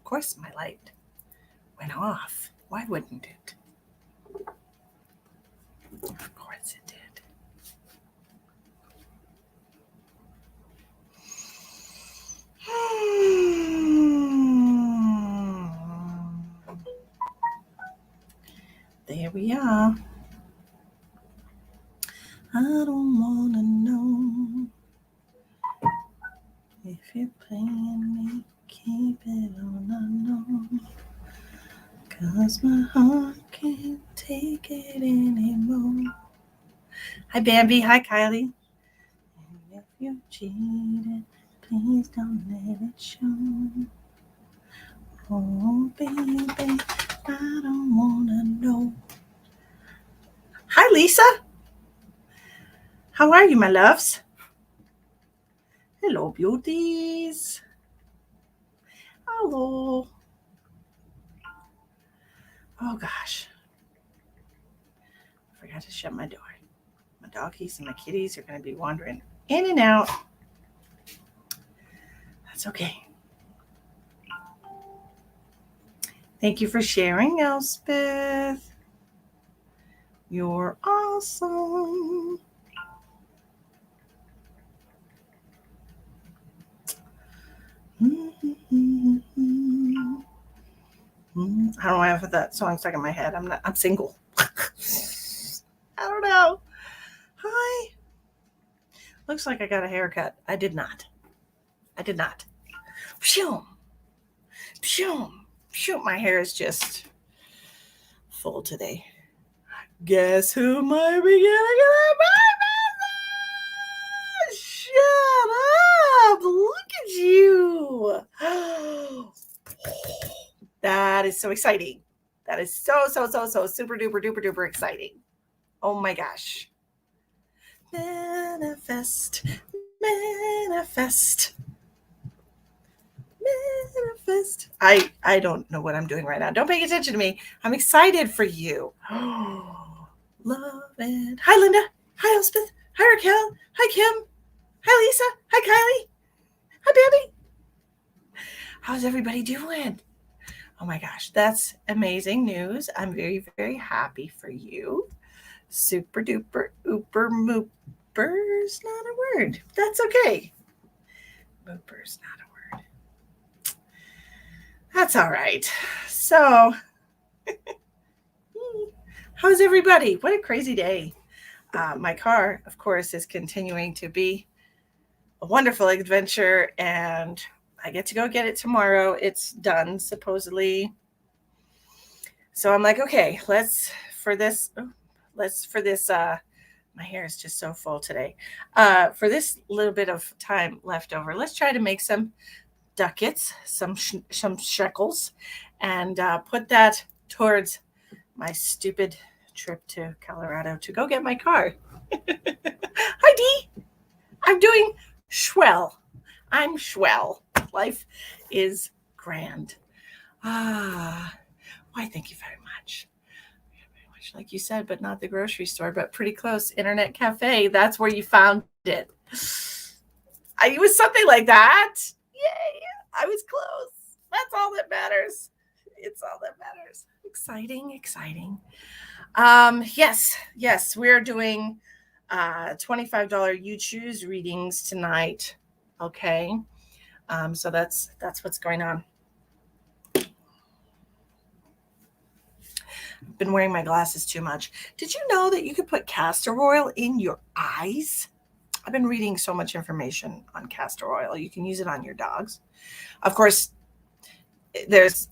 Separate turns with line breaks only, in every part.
course my light went off. Why wouldn't it? Of course it did. There we are. I don't want to know if you're playing me. Keep it on unknown. 'Cause my heart can't take it anymore. Hi, Bambi. Hi, Kylie. And if you're cheating, please don't let it show. Oh, baby, I don't want to know. Hi, Lisa. How are you, my loves? Hello, beauties. Hello. Oh, gosh. I forgot to shut my door. My doggies and my kitties are going to be wandering in and out. That's okay. Thank you for sharing, Elspeth. You're awesome. I don't know why I put that song stuck in my head. I'm single. I don't know. Hi. Looks like I got a haircut. I did not. Pshum. My hair is just full today. Guess who might be getting a Shut up. Look at you. That is so exciting. That is so super duper exciting. Oh my gosh. Manifest. I don't know what I'm doing right now. Don't pay attention to me. I'm excited for you. Love it. Hi, Linda. Hi, Elspeth. Hi, Raquel. Hi, Kim. Hi, Lisa. Hi, Kylie. Hi, Baby. How's everybody doing? Oh my gosh, that's amazing news. I'm very, very happy for you. Super duper ooper mooper's not a word. That's okay. Mooper's not a word. That's all right. So, how's everybody? What a crazy day. My car, of course, is continuing to be a wonderful adventure, and I get to go get it tomorrow. It's done, supposedly. So I'm like, okay, for this, my hair is just so full today. For this little bit of time left over, let's try to make some ducats, some shekels, and put that towards my stupid trip to Colorado to go get my car. Hi, Dee. I'm doing swell. I'm swell. Life is grand. Why, thank you very much. Like you said, but not the grocery store, but pretty close. Internet cafe. That's where you found it. It was something like that. Yay. I was close. That's all that matters. It's all that matters. Exciting. Yes. We're doing $25 You Choose readings tonight. Okay. So that's what's going on. I've been wearing my glasses too much. Did you know that you could put castor oil in your eyes? I've been reading so much information on castor oil. You can use it on your dogs. Of course, there's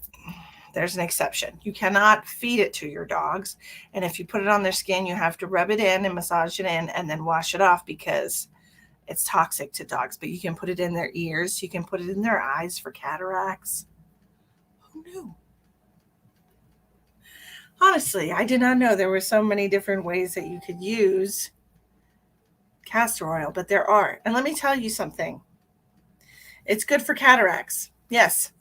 an exception. You cannot feed it to your dogs. And if you put it on their skin, you have to rub it in and massage it in and then wash it off because it's toxic to dogs. But you can put it in their ears. You can put it in their eyes for cataracts. Who knew? Honestly, I did not know there were so many different ways that you could use castor oil, but there are. And let me tell you something. It's good for cataracts. Yes.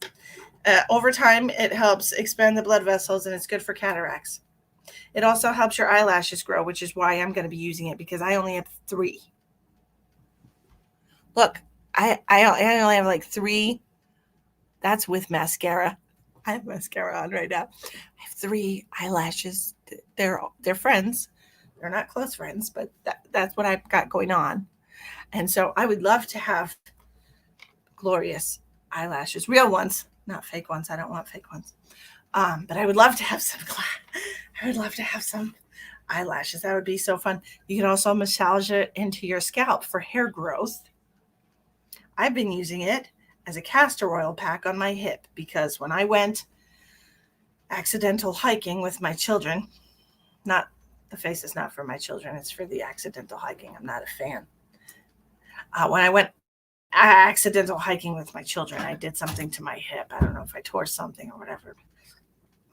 Over time, it helps expand the blood vessels, and it's good for cataracts. It also helps your eyelashes grow, which is why I'm going to be using it because I only have 3. Look, I only have like 3. That's with mascara. I have mascara on right now. I have 3 eyelashes. They're friends. They're not close friends, but that's what I've got going on. And so I would love to have glorious eyelashes, real ones, not fake ones. I don't want fake ones. But I would love to have some. I would love to have some eyelashes. That would be so fun. You can also massage it into your scalp for hair growth. I've been using it as a castor oil pack on my hip because when I went accidental hiking with my children, not the face is not for my children, it's for the accidental hiking. I'm not a fan. When I went accidental hiking with my children, I did something to my hip. I don't know if I tore something or whatever.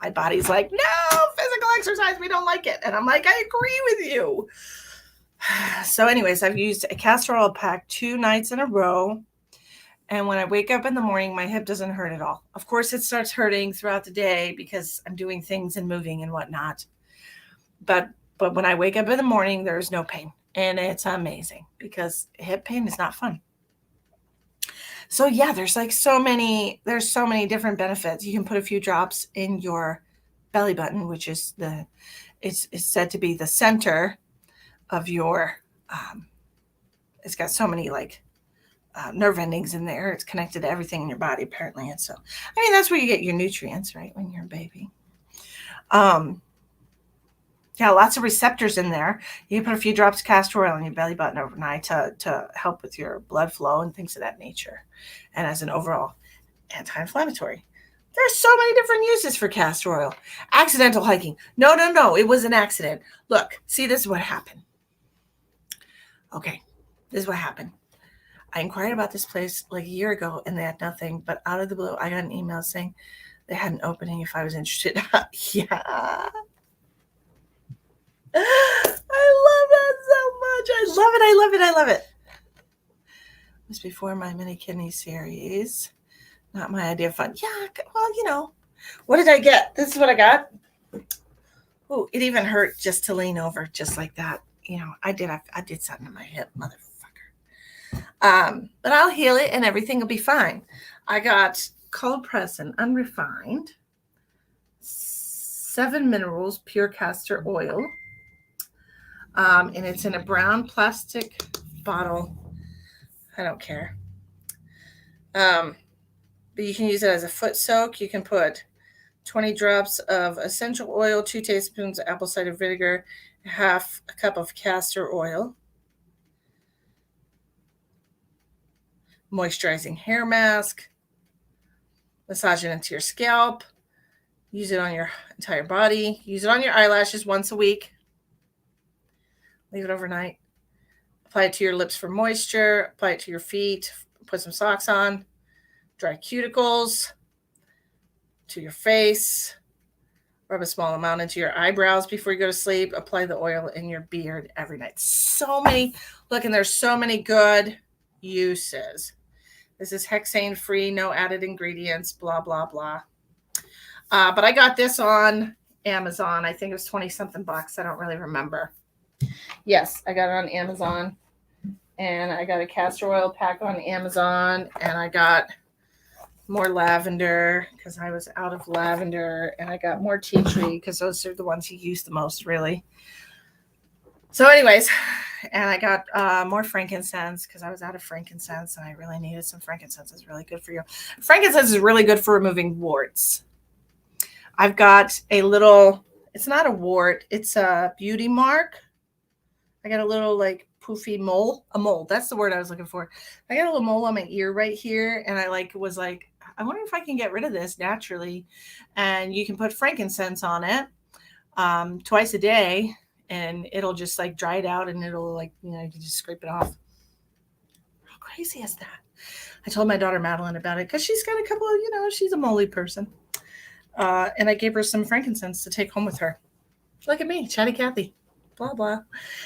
My body's like, no, physical exercise, we don't like it. And I'm like, I agree with you. So anyways, I've used a castor oil pack 2 nights in a row. And when I wake up in the morning, my hip doesn't hurt at all. Of course, it starts hurting throughout the day because I'm doing things and moving and whatnot. But when I wake up in the morning, there's no pain. And it's amazing because hip pain is not fun. So yeah, there's so many different benefits. You can put a few drops in your belly button, which is it's said to be the center of your, it's got so many nerve endings in there. It's connected to everything in your body apparently. And so, I mean, that's where you get your nutrients, right? When you're a baby. Yeah, lots of receptors in there. You can put a few drops of castor oil in your belly button overnight to help with your blood flow and things of that nature. And as an overall anti-inflammatory. There's so many different uses for castor oil. Accidental hiking. No. It was an accident. Look, see, this is what happened. Okay, this is what happened. I inquired about this place like a year ago and they had nothing, but out of the blue, I got an email saying they had an opening if I was interested. Yeah. I love that so much. I love it. It was before my mini kidney series. Not my idea of fun. Yeah, well, what did I get? This is what I got. Oh, it even hurt just to lean over just like that. I did something to my hip, motherfucker. But I'll heal it and everything will be fine. I got cold press and unrefined, 7 minerals, pure castor oil. And it's in a brown plastic bottle. I don't care. But you can use it as a foot soak. You can put 20 drops of essential oil, 2 tablespoons of apple cider vinegar, half a cup of castor oil. Moisturizing hair mask. Massage it into your scalp. Use it on your entire body. Use it on your eyelashes once a week. Leave it overnight. Apply it to your lips for moisture. Apply it to your feet. Put some socks on. Dry cuticles. To your face. Rub a small amount into your eyebrows before you go to sleep. Apply the oil in your beard every night. And there's so many good uses. This is hexane free, no added ingredients, blah, blah, blah. But I got this on Amazon. I think it was 20 something bucks. I don't really remember. Yes, I got it on Amazon. And I got a castor oil pack on Amazon. And I got more lavender because I was out of lavender. And I got more tea tree because those are the ones you use the most, really. So anyways, and I got more frankincense because I was out of frankincense and I really needed some frankincense. It's really good for you. Frankincense is really good for removing warts. I've got a little, it's not a wart, it's a beauty mark. I got a little poofy mole, a mole. That's the word I was looking for. I got a little mole on my ear right here. And I was like, I wonder if I can get rid of this naturally. And you can put frankincense on it twice a day. And it'll just dry it out and it'll you can just scrape it off. How crazy is that? I told my daughter Madeline about it because she's got a couple of, she's a moly person. And I gave her some frankincense to take home with her. Look at me, Chatty Cathy. Blah, blah.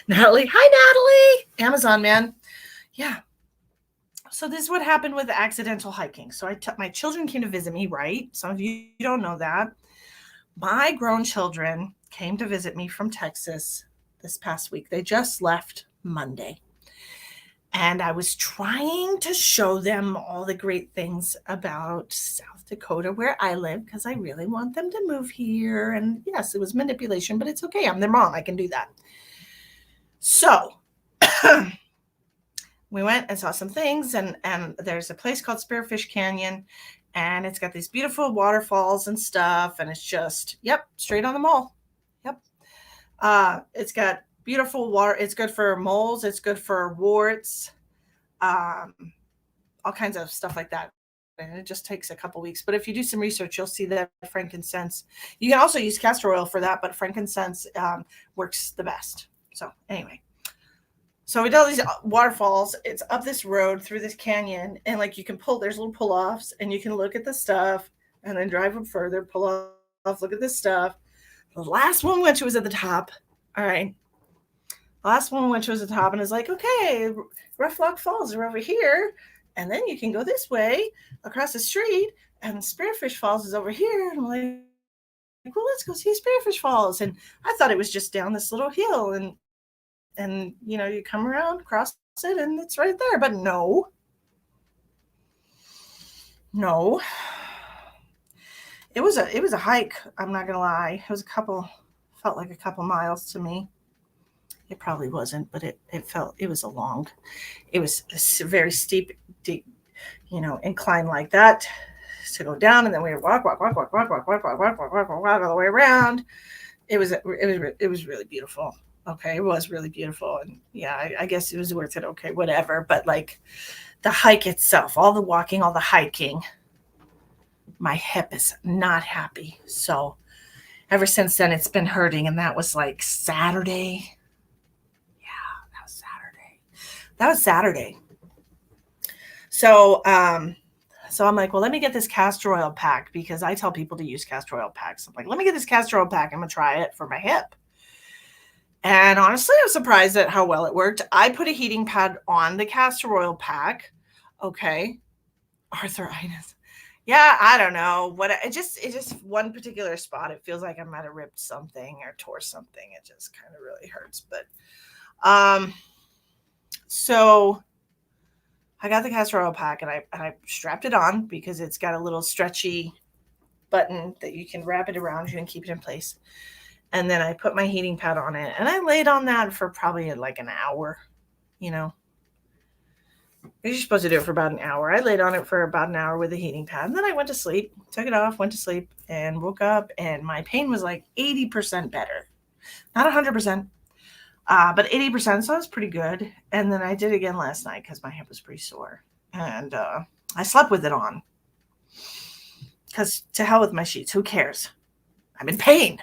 Natalie. Hi, Natalie. Amazon, man. Yeah. So this is what happened with the accidental hiking. So my children came to visit me, right? Some of you don't know that. My grown children came to visit me from Texas this past week. They just left Monday. And I was trying to show them all the great things about South Dakota where I live because I really want them to move here. And yes, it was manipulation, but it's okay. I'm their mom. I can do that. So we went and saw some things, and there's a place called Spearfish Canyon, and it's got these beautiful waterfalls and stuff, and it's just, yep, straight on the mall. Yep. It's got beautiful water. It's good for moles. It's good for warts, um, all kinds of stuff like that. And it just takes a couple weeks. But if you do some research, you'll see that frankincense. You can also use castor oil for that, but frankincense works the best. So anyway, so we did all these waterfalls. It's up this road through this canyon, and like you can pull. There's little pull-offs, and you can look at the stuff, and then drive them further. Pull off, look at this stuff. The last one, which was at the top. All right. The last one, which was at the top, and it's like, okay, Rough Rock Falls are over here, and then you can go this way across the street, and Spearfish Falls is over here. And I'm like, well, let's go see Spearfish Falls. And I thought it was just down this little hill, and you know, you come around, cross it, and it's right there. But no. It was a hike, I'm not gonna lie. It was felt like a couple miles to me. It probably wasn't, but it was it was a very steep, deep, incline like that to go down, and then we would walk all the way around. It was really beautiful. Okay, it was really beautiful, and yeah, I guess it was worth it. Okay, whatever. But like the hike itself, all the walking, all the hiking, my hip is not happy. So ever since then, it's been hurting, and that was like Saturday. Yeah, that was Saturday. So, so I'm like, well, let me get this castor oil pack because I tell people to use castor oil packs. I'm like, let me get this castor oil pack. I'm gonna try it for my hip. And honestly, I was surprised at how well it worked. I put a heating pad on the castor oil pack. Okay. Arthritis. Yeah, I don't know. It just one particular spot. It feels like I might have ripped something or tore something. It just kind of really hurts. But so I got the castor oil pack, and I strapped it on because it's got a little stretchy button that you can wrap it around you and keep it in place. And then I put my heating pad on it, and I laid on that for probably like an hour. You're supposed to do it for about an hour. I laid on it for about an hour with a heating pad, and then I went to sleep, took it off, went to sleep, and woke up, and my pain was like 80% better. Not 100%, but 80%, so that's pretty good. And then I did it again last night because my hip was pretty sore, and I slept with it on because to hell with my sheets. Who cares? I'm in pain.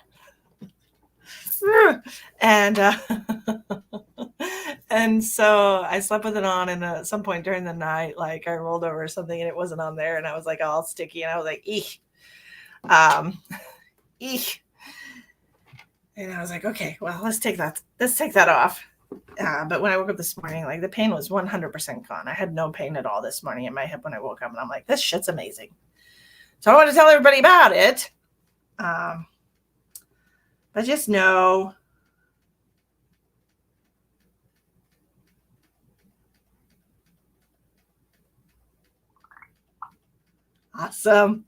And and so I slept with it on, and at some point during the night, like I rolled over or something, and it wasn't on there, and I was like all sticky, and I was like, eek, eek. And I was like, okay, well, let's take that off. But when I woke up this morning, like the pain was 100% gone. I had no pain at all this morning in my hip when I woke up, and I'm like, this shit's amazing. So I want to tell everybody about it. But just know awesome.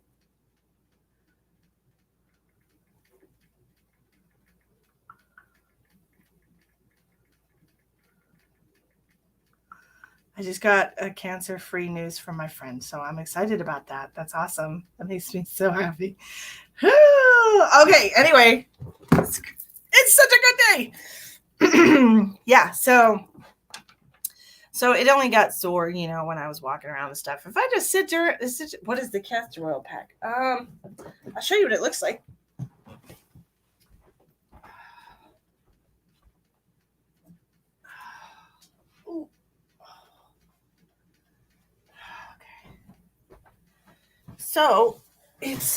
I just got a cancer-free news from my friend, so I'm excited about that. That's awesome. That makes me so happy. Okay, anyway, it's such a good day. Yeah, so it only got sore, when I was walking around and stuff. If I just sit there, what is the castor oil pack? I'll show you what it looks like. Ooh. Okay. So it's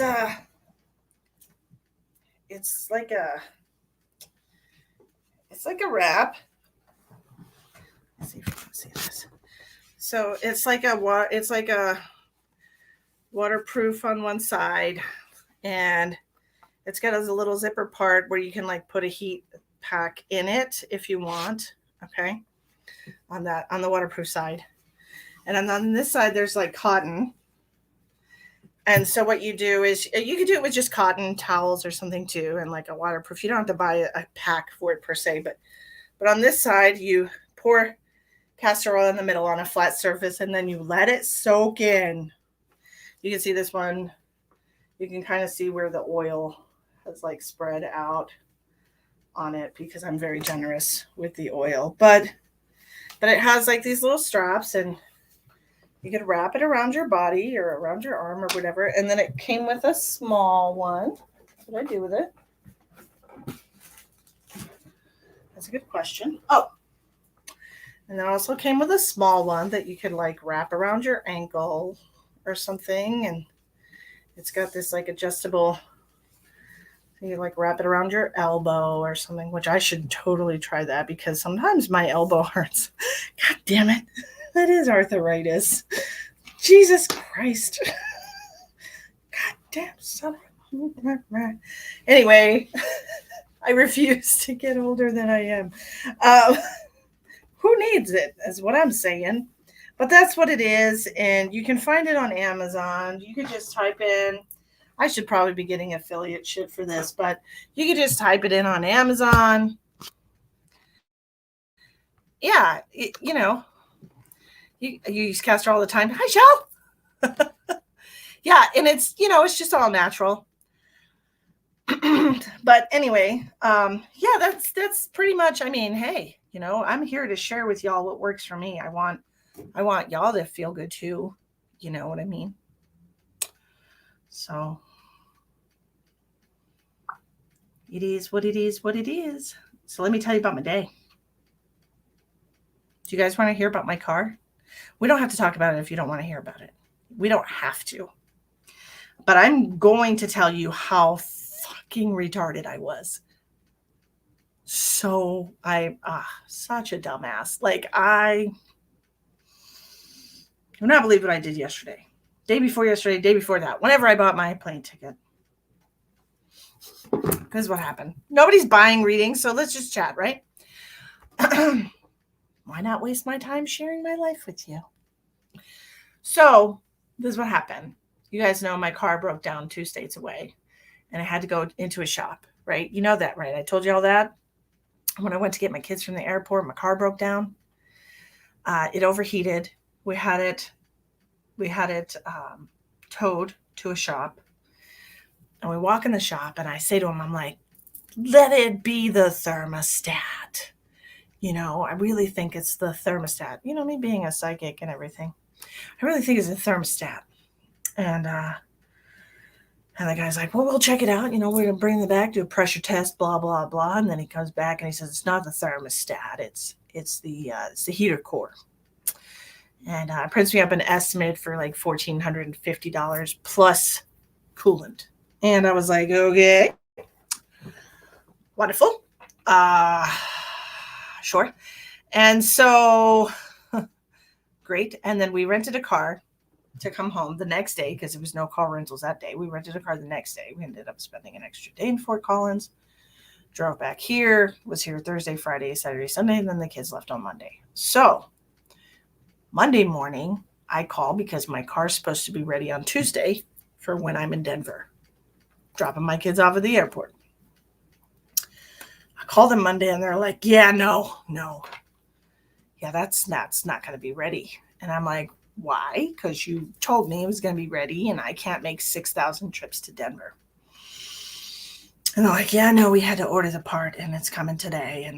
like a wrap. Let's see if you can see this. So it's like a waterproof on one side, and it's got a little zipper part where you can like put a heat pack in it if you want. Okay. on the waterproof side. And then on this side, there's like cotton. And so what you do is you could do it with just cotton towels or something too, and like a waterproof. You don't have to buy a pack for it per se, but on this side, you pour castor oil in the middle on a flat surface, and then you let it soak in. You can see this one. You can kind of see where the oil has like spread out on it because I'm very generous with the oil. But it has like these little straps, and you could wrap it around your body or around your arm or whatever. And then it came with a small one. What did I do with it? That's a good question. Oh, and it also came with a small one that you could like wrap around your ankle or something. And it's got this like adjustable, you like wrap it around your elbow or something, which I should totally try that because sometimes my elbow hurts. God damn it. That is arthritis. Jesus Christ. God damn son of a... Anyway, I refuse to get older than I am. Who needs it is what I'm saying. But that's what it is. And you can find it on Amazon. You can just type in, I should probably be getting affiliate shit for this, but you can just type it in on Amazon. Yeah, you know, you use castor all the time. Hi, Shell. Yeah, and it's, you know, it's just all natural. But anyway, yeah, that's pretty much, I mean, hey, you know, I'm here to share with y'all what works for me. I want y'all to feel good too. You know what I mean? So it is what it is, what it is. So let me tell you about my day. Do you guys want to hear about my car? We don't have to talk about it if you don't want to hear about it. We don't have to. But I'm going to tell you how fucking retarded I was. So such a dumbass. Like I do not believe what I did yesterday. Day before yesterday, day before that. Whenever I bought my plane ticket. Because what happened? Nobody's buying readings, so let's just chat, right? Why not waste my time sharing my life with you? So this is what happened. You guys know my car broke down 2 states away, and I had to go into a shop, right? You know that, right? I told you all that. When I went to get my kids from the airport, my car broke down. It overheated. We had it towed to a shop, and we walk in the shop, and I say to him, I'm like, let it be the thermostat. You know, I really think it's the thermostat. You know, me being a psychic and everything, I really think it's a thermostat. And the guy's like, well, we'll check it out. You know, we're going to bring it back, do a pressure test, blah, blah, blah. And then he comes back and he says, it's not the thermostat. It's the heater core. And prints me up an estimate for like $1,450 plus coolant. And I was like, okay, wonderful. Sure. And so great. And then we rented a car to come home the next day because there was no car rentals that day. We rented a car the next day. We ended up spending an extra day in Fort Collins, drove back here, was here Thursday, Friday, Saturday, Sunday, and then the kids left on Monday. So Monday morning, I call because my car's supposed to be ready on Tuesday for when I'm in Denver, dropping my kids off at the airport. I called them Monday and they're like, yeah, no. Yeah, that's not going to be ready. And I'm like, why? Because you told me it was going to be ready and I can't make 6,000 trips to Denver. And they're like, yeah, no, we had to order the part and it's coming today.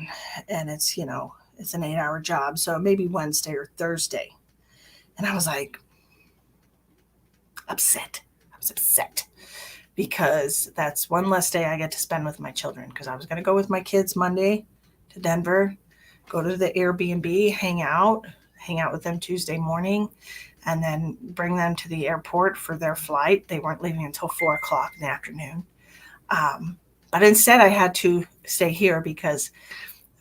And it's, you know, it's an 8-hour job. So maybe Wednesday or Thursday. And I was like, upset. I was upset because that's one less day I get to spend with my children. Because I was going to go with my kids Monday to Denver, go to the Airbnb, hang out with them Tuesday morning, and then bring them to the airport for their flight. They weren't leaving until 4:00 in the afternoon. But instead I had to stay here because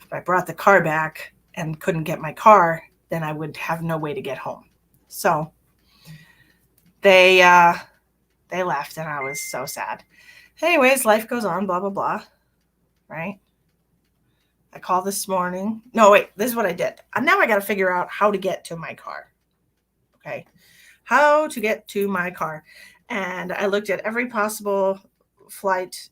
if I brought the car back and couldn't get my car, then I would have no way to get home. So they left and I was so sad. Anyways, life goes on, blah, blah, blah. Right? I called this morning. No, wait, this is what I did. Now I got to figure out how to get to my car. Okay. How to get to my car. And I looked at every possible flight,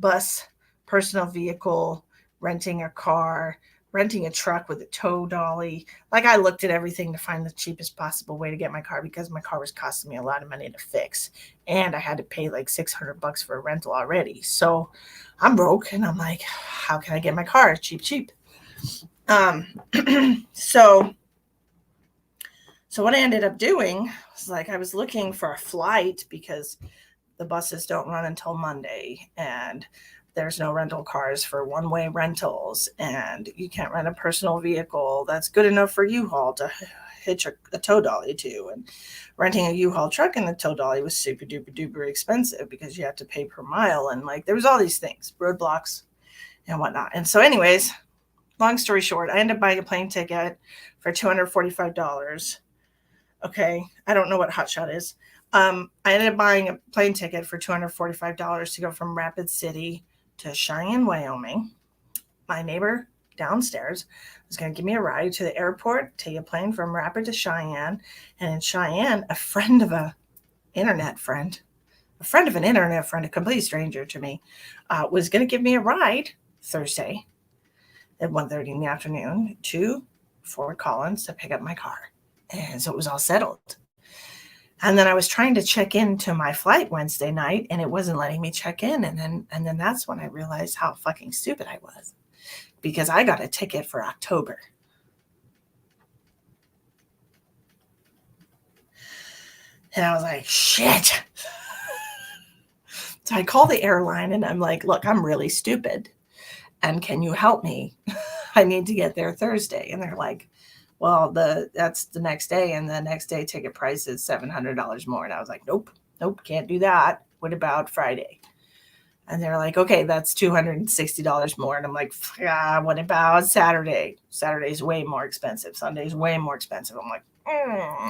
bus, personal vehicle, renting a car, renting a truck with a tow dolly. Like I looked at everything to find the cheapest possible way to get my car because my car was costing me a lot of money to fix. And I had to pay like $600 for a rental already. So I'm broke and I'm like, how can I get my car cheap? Um, so what I ended up doing was like I was looking for a flight because the buses don't run until Monday and there's no rental cars for one-way rentals and you can't rent a personal vehicle that's good enough for U-Haul to hitch a tow dolly to. And renting a U-Haul truck and the tow dolly was super duper expensive because you have to pay per mile. And like there was all these things, roadblocks and whatnot. And so anyways, long story short, I ended up buying a plane ticket for $245. Okay. I don't know what hotshot is. I ended up buying a plane ticket for $245 to go from Rapid City to Cheyenne, Wyoming. My neighbor downstairs was going to give me a ride to the airport, take a plane from Rapid to Cheyenne. And in Cheyenne, a friend of an internet friend, a complete stranger to me, was going to give me a ride Thursday at 1:30 in the afternoon to Fort Collins to pick up my car. And so it was all settled. And then I was trying to check into my flight Wednesday night and it wasn't letting me check in. And then that's when I realized how fucking stupid I was because I got a ticket for October. And I was like, shit. So I called the airline and I'm like, look, I'm really stupid. And can you help me? I need to get there Thursday. And they're like, well, that's the next day, and the next day ticket price is $700 more. And I was like, nope, can't do that. What about Friday? And they're like, okay, that's $260 more. And I'm like, what about Saturday? Saturday's way more expensive. Sunday's way more expensive. I'm like,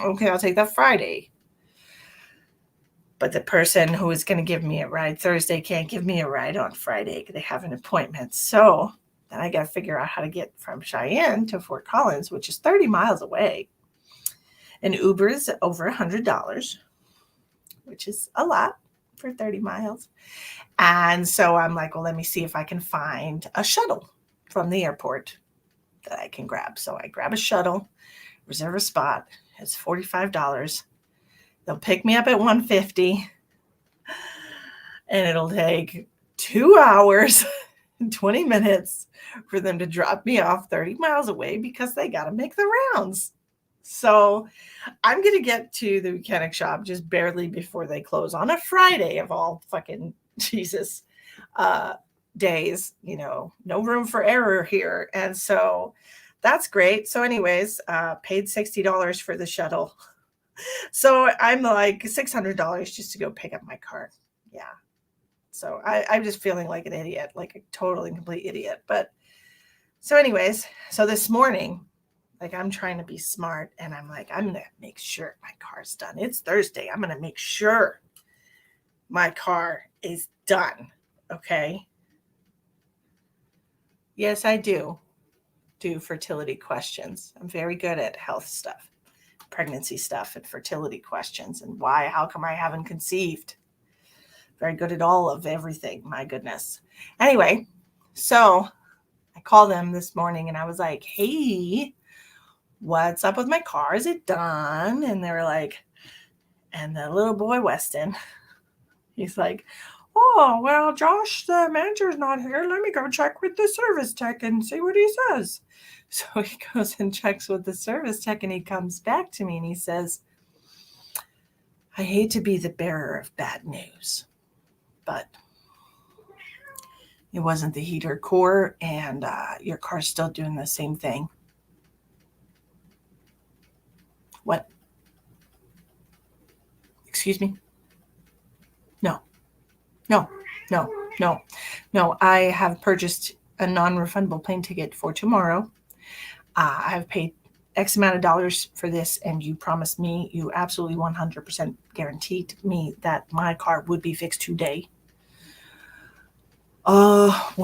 okay, I'll take that Friday. But the person who is going to give me a ride Thursday can't give me a ride on Friday. They have an appointment. So then I got to figure out how to get from Cheyenne to Fort Collins, which is 30 miles away. And Uber is over $100, which is a lot for 30 miles. And so I'm like, well, let me see if I can find a shuttle from the airport that I can grab. So I grab a shuttle, reserve a spot. It's $45. They'll pick me up at 150 and it'll take 2 hours and 20 minutes for them to drop me off 30 miles away because they got to make the rounds. So I'm going to get to the mechanic shop just barely before they close on a Friday of all fucking Jesus days, no room for error here. And so that's great. So anyways, paid $60 for the shuttle. So I'm like $600 just to go pick up my car. Yeah. So I'm just feeling like an idiot, like a totally complete idiot. But so anyways, so this morning, like I'm trying to be smart and I'm like, I'm going to make sure my car's done. It's Thursday. I'm going to make sure my car is done. Okay. Yes, I do fertility questions. I'm very good at health stuff, pregnancy stuff and fertility questions and how come I haven't conceived. Very good at all of everything. My goodness. Anyway, so I called them this morning and I was like, hey, what's up with my car? Is it done? And they were like, and the little boy, Weston, he's like, oh, well, Josh, the manager's not here. Let me go check with the service tech and see what he says. So he goes and checks with the service tech and he comes back to me and he says, I hate to be the bearer of bad news, but it wasn't the heater core and your car's still doing the same thing. What? Excuse me? No. I have purchased a non-refundable plane ticket for tomorrow. I have paid X amount of dollars for this, and you promised me, you absolutely 100% guaranteed me that my car would be fixed today.
Let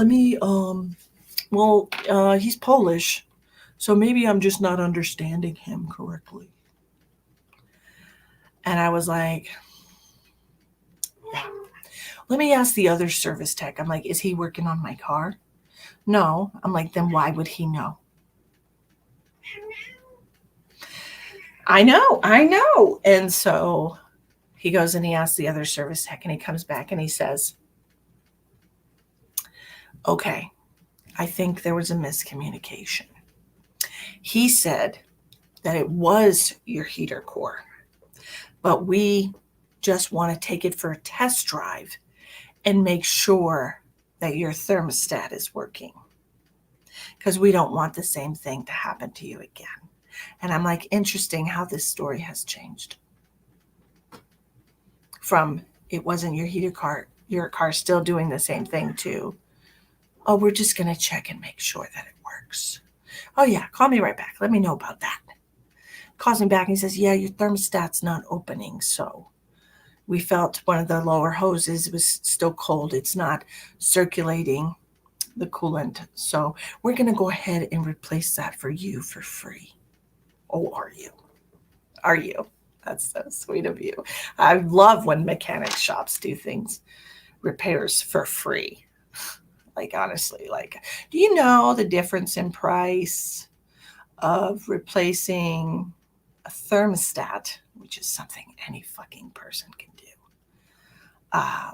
me, he's Polish, so maybe I'm just not understanding him correctly.
And I was like, yeah. Let me ask the other service tech. I'm like, is he working on my car? No. I'm like, then why would he know? I know, I know. And so he goes and he asks the other service tech, and he comes back and he says, okay, I think there was a miscommunication. He said that it was your heater core, but we just want to take it for a test drive and make sure that your thermostat is working because we don't want the same thing to happen to you again. And I'm like, interesting how this story has changed from it wasn't your car still doing the same thing to, oh, we're just going to check and make sure that it works. Oh, yeah, call me right back. Let me know about that. Calls me back and he says, yeah, your thermostat's not opening. So we felt one of the lower hoses was still cold. It's not circulating the coolant. So we're going to go ahead and replace that for you for free. Oh, are you? Are you? That's so sweet of you. I love when mechanic shops do things, repairs for free. Like, honestly, like, do you know the difference in price of replacing a thermostat, which is something any fucking person can do,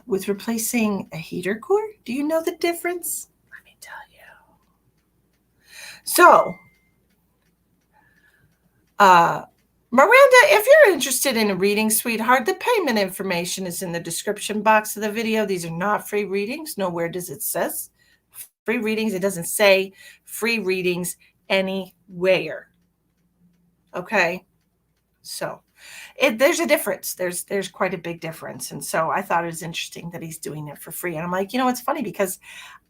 with replacing a heater core? Do you know the difference? Let me tell you. So, uh, Miranda, if you're interested in a reading, sweetheart, the payment information is in the description box of the video. These are not free readings. Nowhere does it says free readings. It doesn't say free readings anywhere. Okay? So, there's a difference. There's quite a big difference. And so I thought it was interesting that he's doing it for free. And I'm like, it's funny because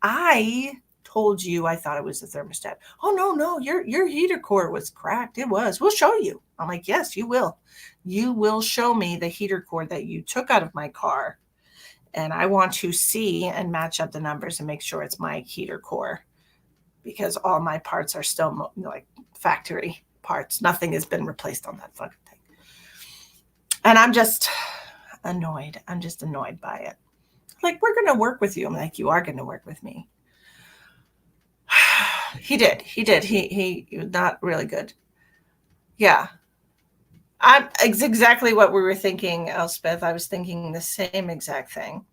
I told you I thought it was the thermostat. Oh no, your heater core was cracked. It was. We'll show you. I'm like, yes, you will. You will show me the heater core that you took out of my car. And I want to see and match up the numbers and make sure it's my heater core because all my parts are still like factory parts. Nothing has been replaced on that fucking thing. And I'm just annoyed. I'm just annoyed by it. Like, we're going to work with you. I'm like, you are going to work with me. He did. He was not really good. Yeah. It's exactly what we were thinking, Elspeth. I was thinking the same exact thing.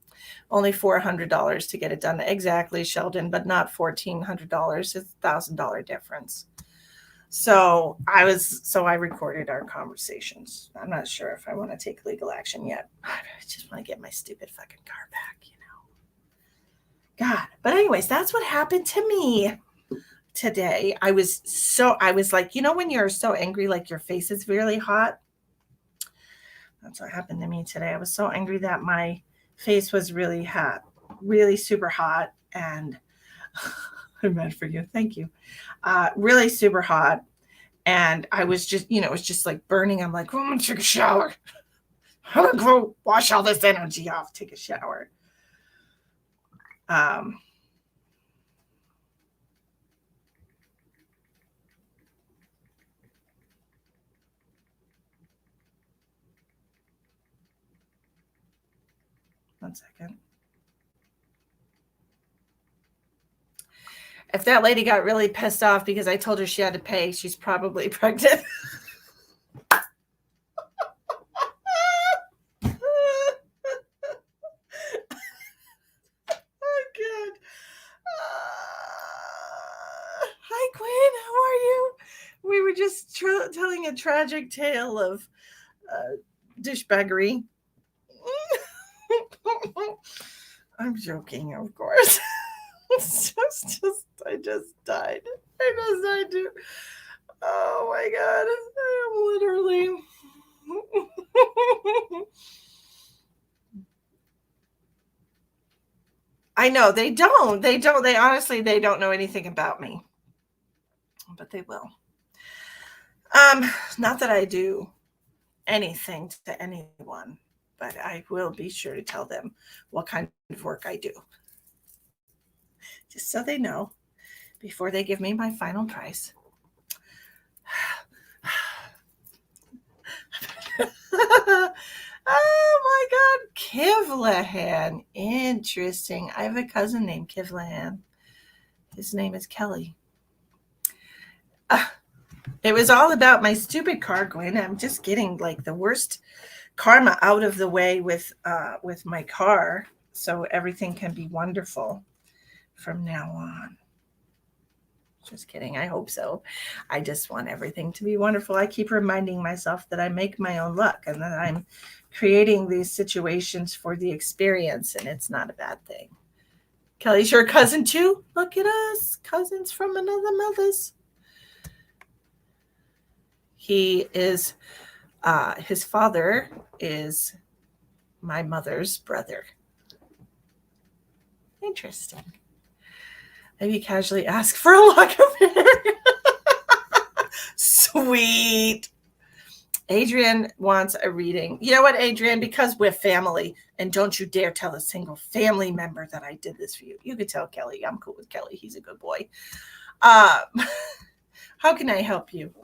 Only $400 to get it done. Exactly, Sheldon, but not $1,400. It's $1,000 difference. So I recorded our conversations. I'm not sure if I want to take legal action yet. I just want to get my stupid fucking car back, God. But anyways, that's what happened to me today. I was like, when you're so angry, like your face is really hot. That's what happened to me today. I was so angry that my face was really hot, really super hot. And I'm mad for you. Thank you. Really super hot. And I was just, it was just like burning. I'm like, oh, I'm gonna take a shower. I'm gonna go wash all this energy off, take a shower. One second. If that lady got really pissed off because I told her she had to pay, she's probably pregnant. Hi, Quinn. How are you? We were just telling a tragic tale of douchebaggery. I'm joking, of course. I just died. I do. Oh my God. I am literally. I know they don't. They don't. They honestly, they don't know anything about me, but they will. Not that I do anything to anyone, but I will be sure to tell them what kind of work I do, just so they know before they give me my final price. Oh my God, Kivlahan. Interesting. I have a cousin named Kivlahan. His name is Kelly. It was all about my stupid car, Gwen. I'm just getting like the worst karma out of the way with my car, so everything can be wonderful from now on. Just kidding. I hope so. I just want everything to be wonderful. I keep reminding myself that I make my own luck and that I'm creating these situations for the experience, and it's not a bad thing. Kelly's your cousin too? Look at us, cousins from another mother's. He is, his father is my mother's brother. Interesting. Maybe casually ask for a lock of hair. Sweet. Adrian wants a reading. You know what, Adrian? Because we're family, and don't you dare tell a single family member that I did this for you. You could tell Kelly. I'm cool with Kelly. He's a good boy. How can I help you?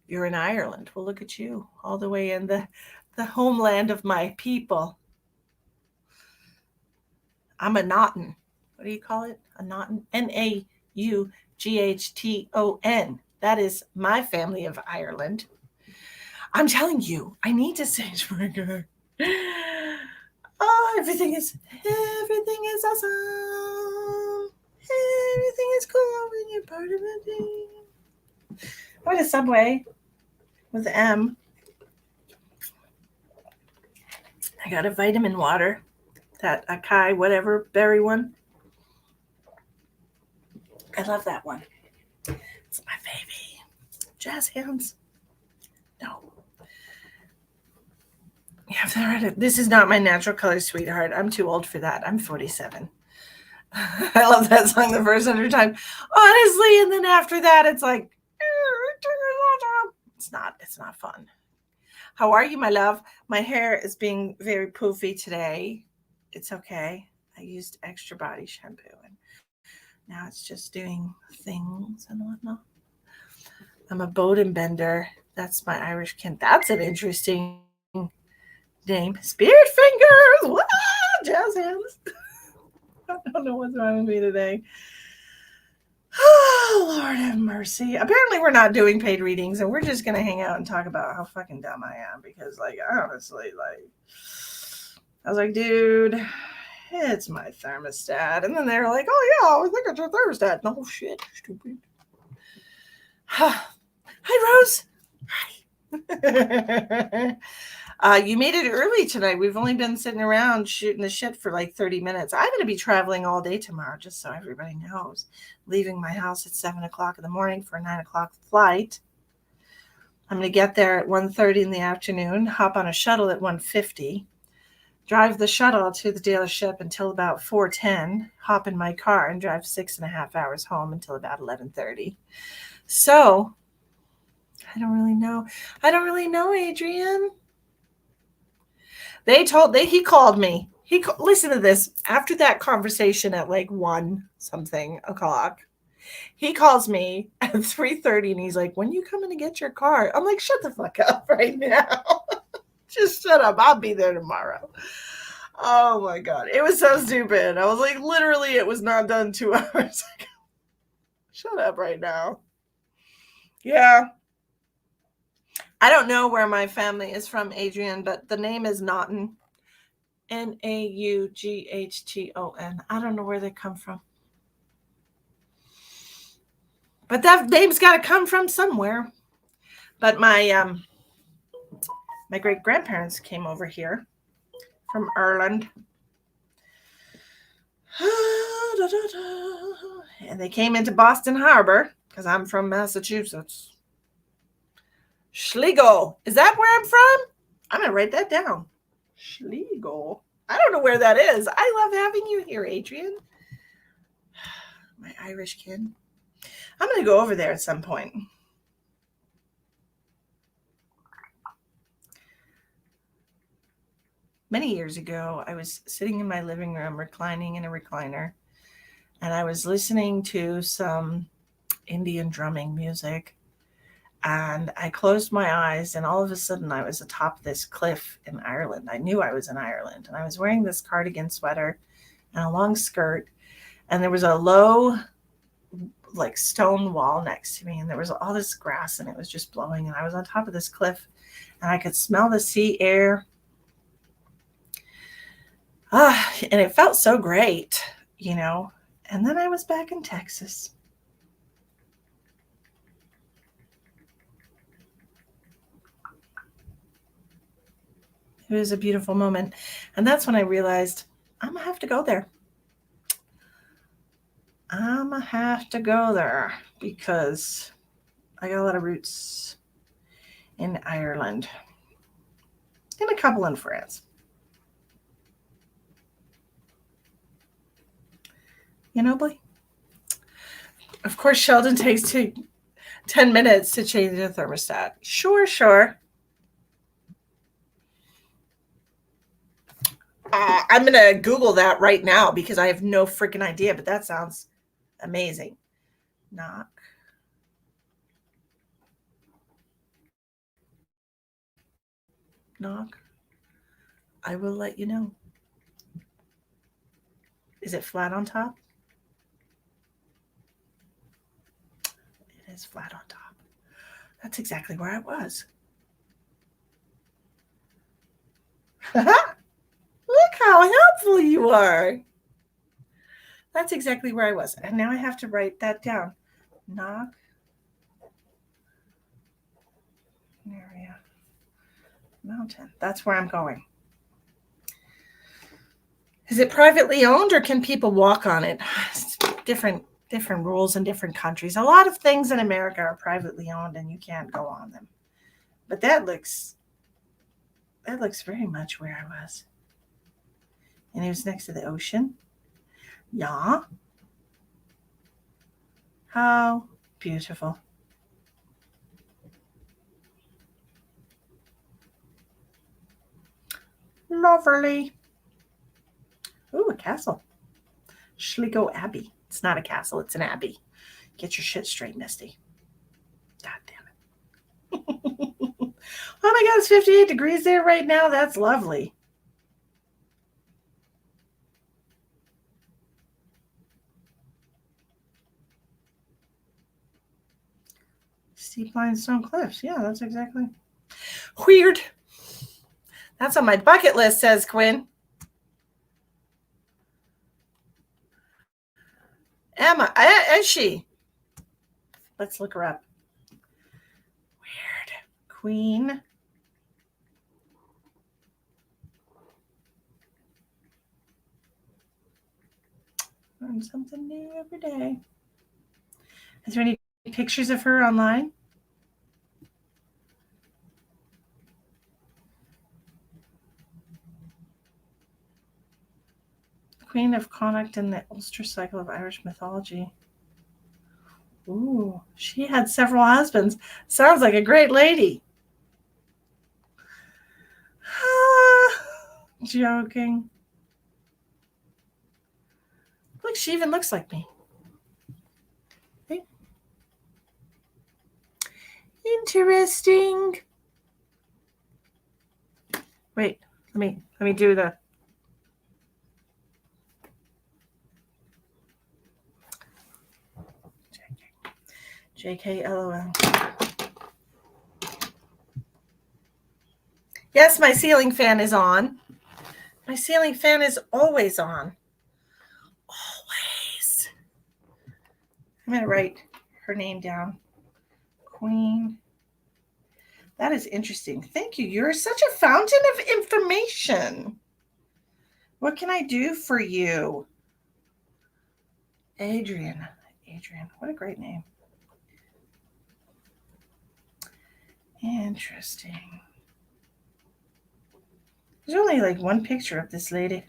You're in Ireland. Well, look at you, all the way in the homeland of my people. I'm a Naughton. What do you call it? A Naughton? Naughton. That is my family of Ireland. I'm telling you, I need to say to my guy. Oh, everything is awesome. Everything is cool when you're part of a team. I went to Subway with M. I got a vitamin water, that acai whatever berry one. I love that one. It's my baby. Jazz hands. No. Yeah, this is not my natural color, sweetheart. I'm too old for that. I'm 47. I love that song the first 100 times. Honestly, and then after that, it's like, it's not fun. How are you, my love? My hair is being very poofy today. It's okay. I used extra body shampoo, and now it's just doing things and whatnot. I'm a Bowden bender. That's my Irish kin. That's an interesting name. Spirit fingers. What? Jazz hands. I don't know what's wrong with me today. Oh, Lord have mercy. Apparently, we're not doing paid readings, and we're just going to hang out and talk about how fucking dumb I am. Because, like, honestly, like, I was like, dude, it's my thermostat. And then they're like, oh, yeah, I think it's your thermostat. No shit, stupid. Hi, Rose. Hi. You made it early tonight. We've only been sitting around shooting the shit for like 30 minutes. I'm going to be traveling all day tomorrow, just so everybody knows. Leaving my house at 7 o'clock in the morning for a 9 o'clock flight. I'm going to get there at 1:30 in the afternoon, hop on a shuttle at 1:50, drive the shuttle to the dealership until about 4:10, hop in my car and drive 6.5 hours home until about 11:30. So, I don't really know. Adrian. He called me. Listen to this. After that conversation at like 1 something o'clock, he calls me at 3:30 and he's like, when you coming to get your car? I'm like, shut the fuck up right now. Just shut up. I'll be there tomorrow. Oh my God. It was so stupid. I was like, literally, it was not done 2 hours ago. Shut up right now. Yeah. I don't know where my family is from, Adrian, but the name is Naughton. Naughton. I don't know where they come from. But that name's got to come from somewhere. But my great-grandparents came over here from Ireland. And they came into Boston Harbor because I'm from Massachusetts. Schlegel. Is that where I'm from? I'm going to write that down. Schlegel. I don't know where that is. I love having you here, Adrian. My Irish kin. I'm going to go over there at some point. Many years ago, I was sitting in my living room, reclining in a recliner, and I was listening to some Indian drumming music. And I closed my eyes, and all of a sudden, I was atop this cliff in Ireland. I knew I was in Ireland, and I was wearing this cardigan sweater and a long skirt, and there was a low, like stone wall next to me, and there was all this grass, and it was just blowing. And I was on top of this cliff, and I could smell the sea air. And it felt so great, you know. And then I was back in Texas. It was a beautiful moment. And that's when I realized I'm going to have to go there. I'm going to have to go there because I got a lot of roots in Ireland and a couple in France. You know, boy? Of course, Sheldon takes 10 minutes to change the thermostat. Sure. I'm going to Google that right now because I have no freaking idea, but that sounds amazing. Knock. I will let you know. Is it flat on top? It is flat on top. That's exactly where I was. Look how helpful you are. That's exactly where I was. And now I have to write that down. Knock. Area. Mountain. That's where I'm going. Is it privately owned or can people walk on it? It's different rules in different countries. A lot of things in America are privately owned and you can't go on them. But that looks very much where I was. And it was next to the ocean. Yeah. How beautiful. Lovely. Ooh, a castle. Schligo Abbey. It's not a castle, it's an abbey. Get your shit straight, Misty. God damn it. Oh my God, it's 58 degrees there right now. That's lovely. Steep limestone cliffs. Yeah, that's exactly. Weird. That's on my bucket list, says Quinn. Emma, is she? Let's look her up. Weird. Queen. Learn something new every day. Is there any pictures of her online? Queen of Connacht in the Ulster cycle of Irish mythology. Ooh, she had several husbands. Sounds like a great lady. Joking. Look, she even looks like me. Hey. Interesting. Wait, let me do the. JK LOL. Yes, my ceiling fan is on. My ceiling fan is always on. Always. I'm going to write her name down. Queen. That is interesting. Thank you. You're such a fountain of information. What can I do for you? Adrian. What a great name. Interesting. There's only like one picture of this lady.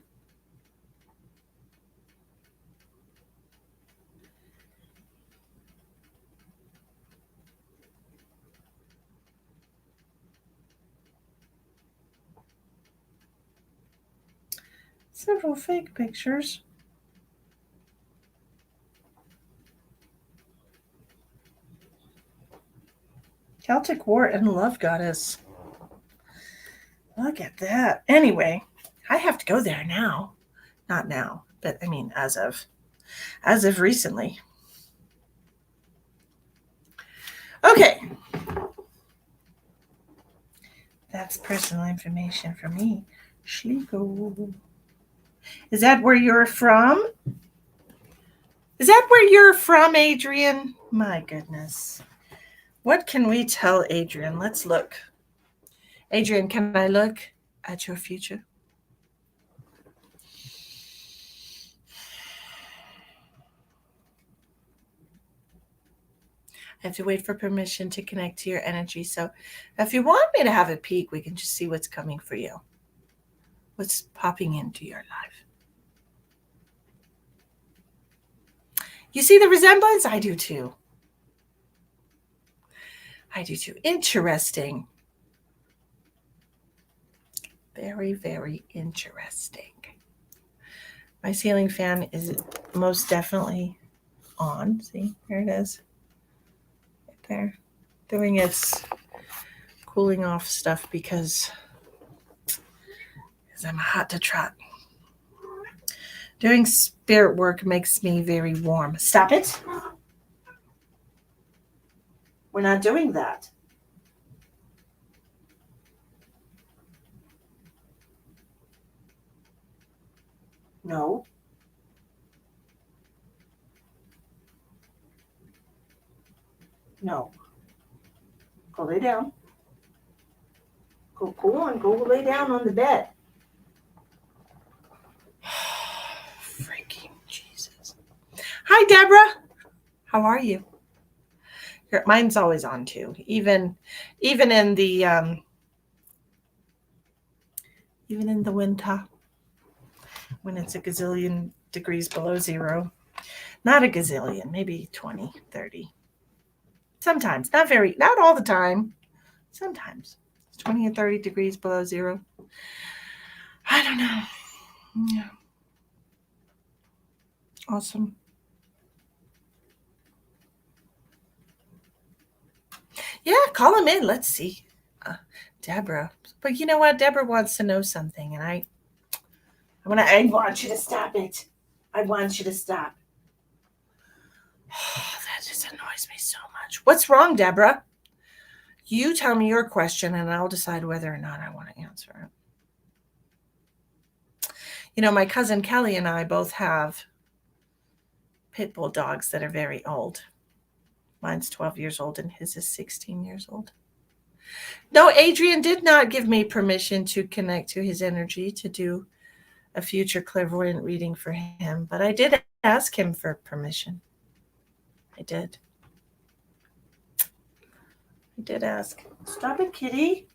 Several fake pictures. Celtic War and Love Goddess. Look at that. Anyway, I have to go there now. Not now, but I mean as of recently. Okay. That's personal information for me. Schliego. Is that where you're from? Is that where you're from, Adrian? My goodness. What can we tell Adrian? Let's look. Adrian, can I look at your future? I have to wait for permission to connect to your energy. So if you want me to have a peek, we can just see what's coming for you. What's popping into your life. You see the resemblance? I do too. I do too. Interesting. Very, very interesting. My ceiling fan is most definitely on. See, there it is. Right there. Doing its cooling off stuff because I'm hot to trot. Doing spirit work makes me very warm. Stop it. We're not doing that. No. No. Go lay down. Go on. Go lay down on the bed. Freaking Jesus. Hi, Deborah. How are you? Mine's always on too. Even in the winter when it's a gazillion degrees below zero. Not a gazillion, maybe 20, 30. Sometimes, not all the time. Sometimes it's 20 or 30 degrees below zero. I don't know. Yeah. Awesome. Yeah, call him in. Let's see. Deborah. But you know what? Deborah wants to know something, and I want you to stop it. I want you to stop. That just annoys me so much. What's wrong, Deborah? You tell me your question, and I'll decide whether or not I want to answer it. You know, my cousin Kelly and I both have pit bull dogs that are very old. Mine's 12 years old, and his is 16 years old. No, Adrian did not give me permission to connect to his energy to do a future clairvoyant reading for him, but I did ask him for permission. I did ask. Stop it, kitty.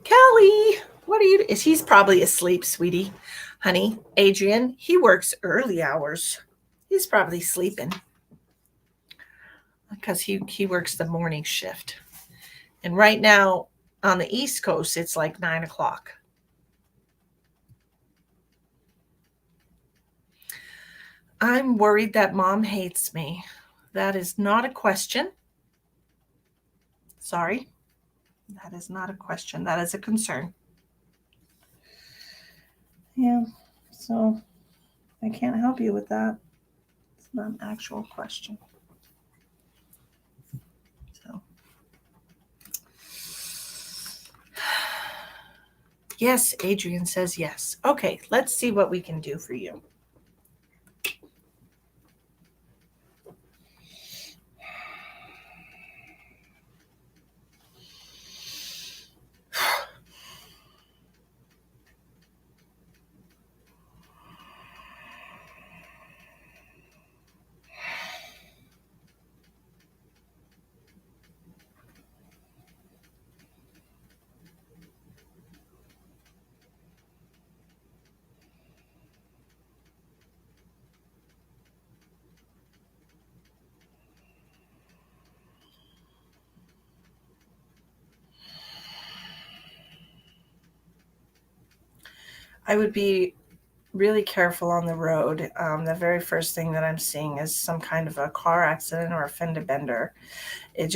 Kelly, what are you? He's probably asleep, sweetie. Honey, Adrian, he works early hours. He's probably sleeping because he works the morning shift. And right now on the East Coast, it's like 9 o'clock. I'm worried that mom hates me. That is not a question. Sorry. That is not a question. That is a concern. Yeah. So I can't help you with that. It's not an actual question. So. Yes, Adrian says yes. Okay, let's see what we can do for you. I would be really careful on the road. The very first thing that I'm seeing is some kind of a car accident or a fender bender. It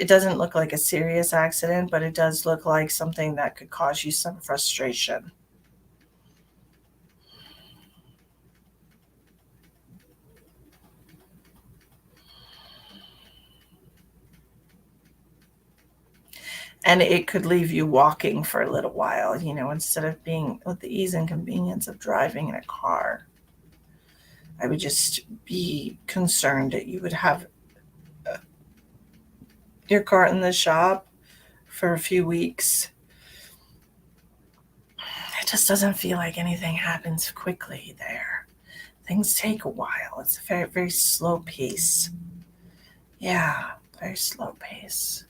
doesn't look like a serious accident, but it does look like something that could cause you some frustration. And it could leave you walking for a little while, instead of being with the ease and convenience of driving in a car. I would just be concerned that you would have your car in the shop for a few weeks. It just doesn't feel like anything happens quickly there. Things take a while. It's a very, very slow pace. Yeah, very slow pace.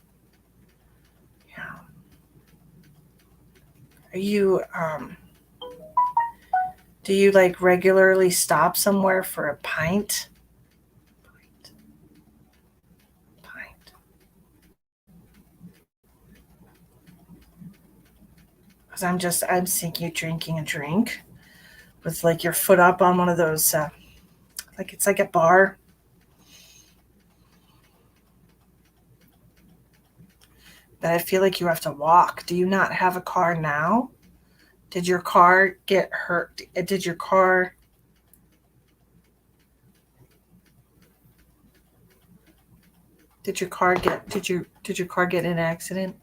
Yeah. Are you, do you like regularly stop somewhere for a pint? Pint. Pint. Because I'm seeing you drinking a drink with like your foot up on one of those, like it's like a bar. But I feel like you have to walk. Do you not have a car now? Did your car get hurt? Did your car did your car get in an accident?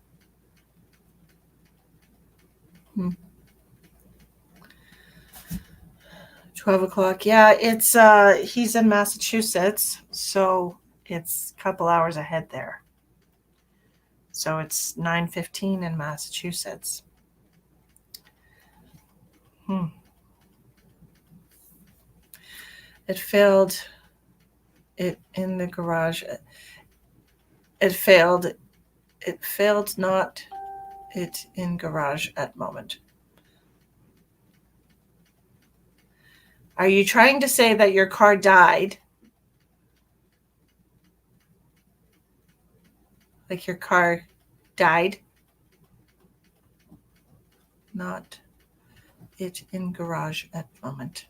12 o'clock. Yeah, it's he's in Massachusetts, so it's a couple hours ahead there. So it's 9:15 in Massachusetts. Hmm. It failed it in the garage. It failed. It failed not it in garage at moment. Are you trying to say that your car died? Like your car died? Not it in garage at moment.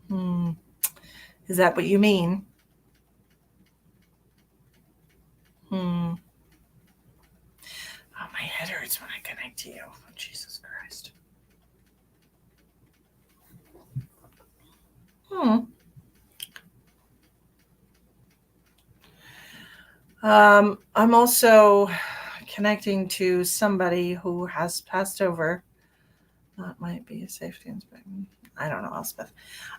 Hmm. Is that what you mean? Hmm. Oh, my head hurts when I connect to you. Oh, Jesus Christ. Hmm. I'm also connecting to somebody who has passed over. That might be a safety inspection. I don't know, Elspeth.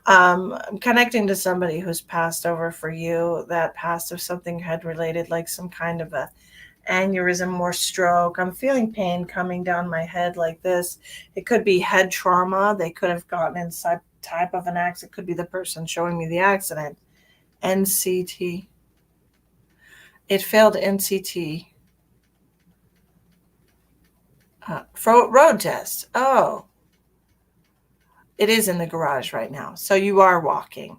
I'm connecting to somebody who's passed over for you that passed of something head related, like some kind of a aneurysm or stroke. I'm feeling pain coming down my head like this. It could be head trauma. They could have gotten in some type of an accident. It could be the person showing me the accident. NCT. It failed NCT. Road test. Oh, it is in the garage right now. So you are walking.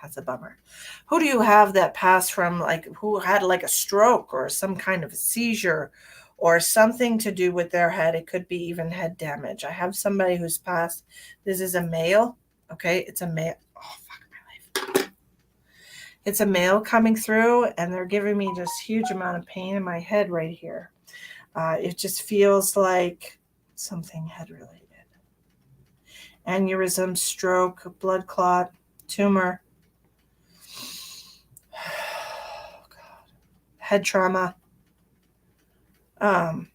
That's a bummer. Who do you have that passed from, like, who had like a stroke or some kind of a seizure or something to do with their head? It could be even head damage. I have somebody who's passed. This is a male. Okay. It's a male. Oh, fuck my life. It's a male coming through, and they're giving me just huge amount of pain in my head right here. It just feels like something head related. Aneurysm, stroke, blood clot, tumor, head trauma. Um,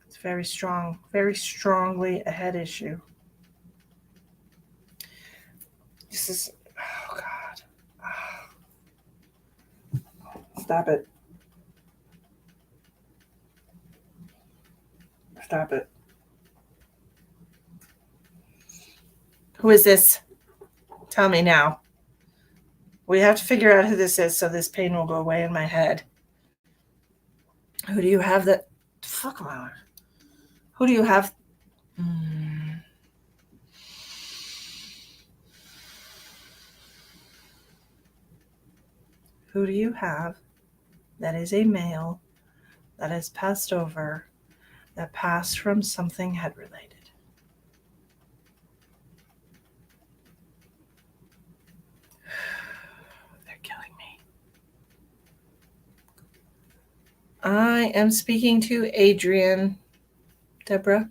it's very strong, very strongly a head issue. This is, oh God. Stop it. Stop it. Who is this? Tell me now. We have to figure out who this is so this pain will go away in my head. Who do you have that? Fuck my life. Who do you have? Who do you have that is a male that has passed over, that passed from something head related. They're killing me. I am speaking to Adrian. Deborah,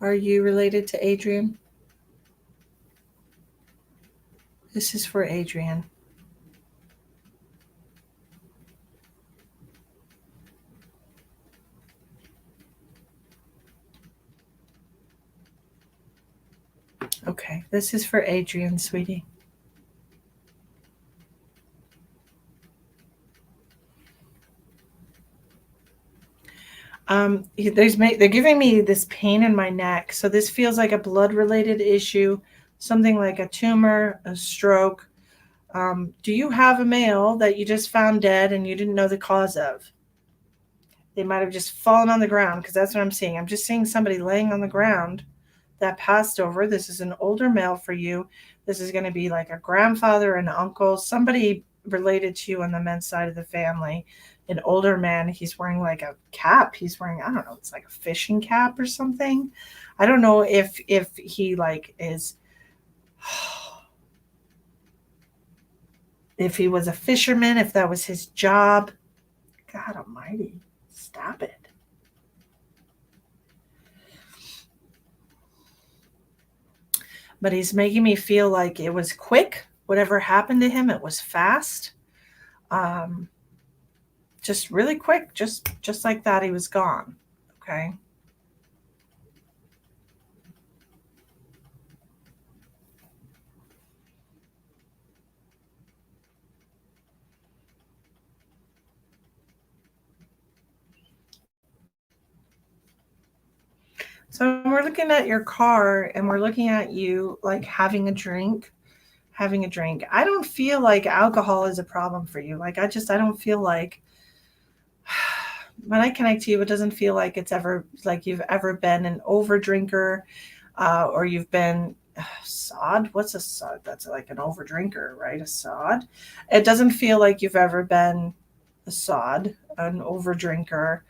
are you related to Adrian? This is for Adrian. Okay, this is for Adrian, sweetie. They're giving me this pain in my neck. So this feels like a blood related issue, something like a tumor, a stroke. Do you have a male that you just found dead and you didn't know the cause of? They might have just fallen on the ground because that's what I'm seeing. I'm just seeing somebody laying on the ground that passed over. This is an older male for you. This is going to be like a grandfather, an uncle, somebody related to you on the men's side of the family. An older man. He's wearing like a cap. He's wearing, I don't know, it's like a fishing cap or something. I don't know if he like is if he was a fisherman, if that was his job. God almighty. Stop it. But he's making me feel like it was quick. Whatever happened to him, it was fast. Just really quick, just like that, he was gone. Okay. So we're looking at your car and we're looking at you like having a drink. I don't feel like alcohol is a problem for you. Like I don't feel like when I connect to you, it doesn't feel like it's ever like you've ever been an over drinker, or you've been sod. What's a sod? That's like an over drinker, right? A sod. It doesn't feel like you've ever been a sod, an over drinker,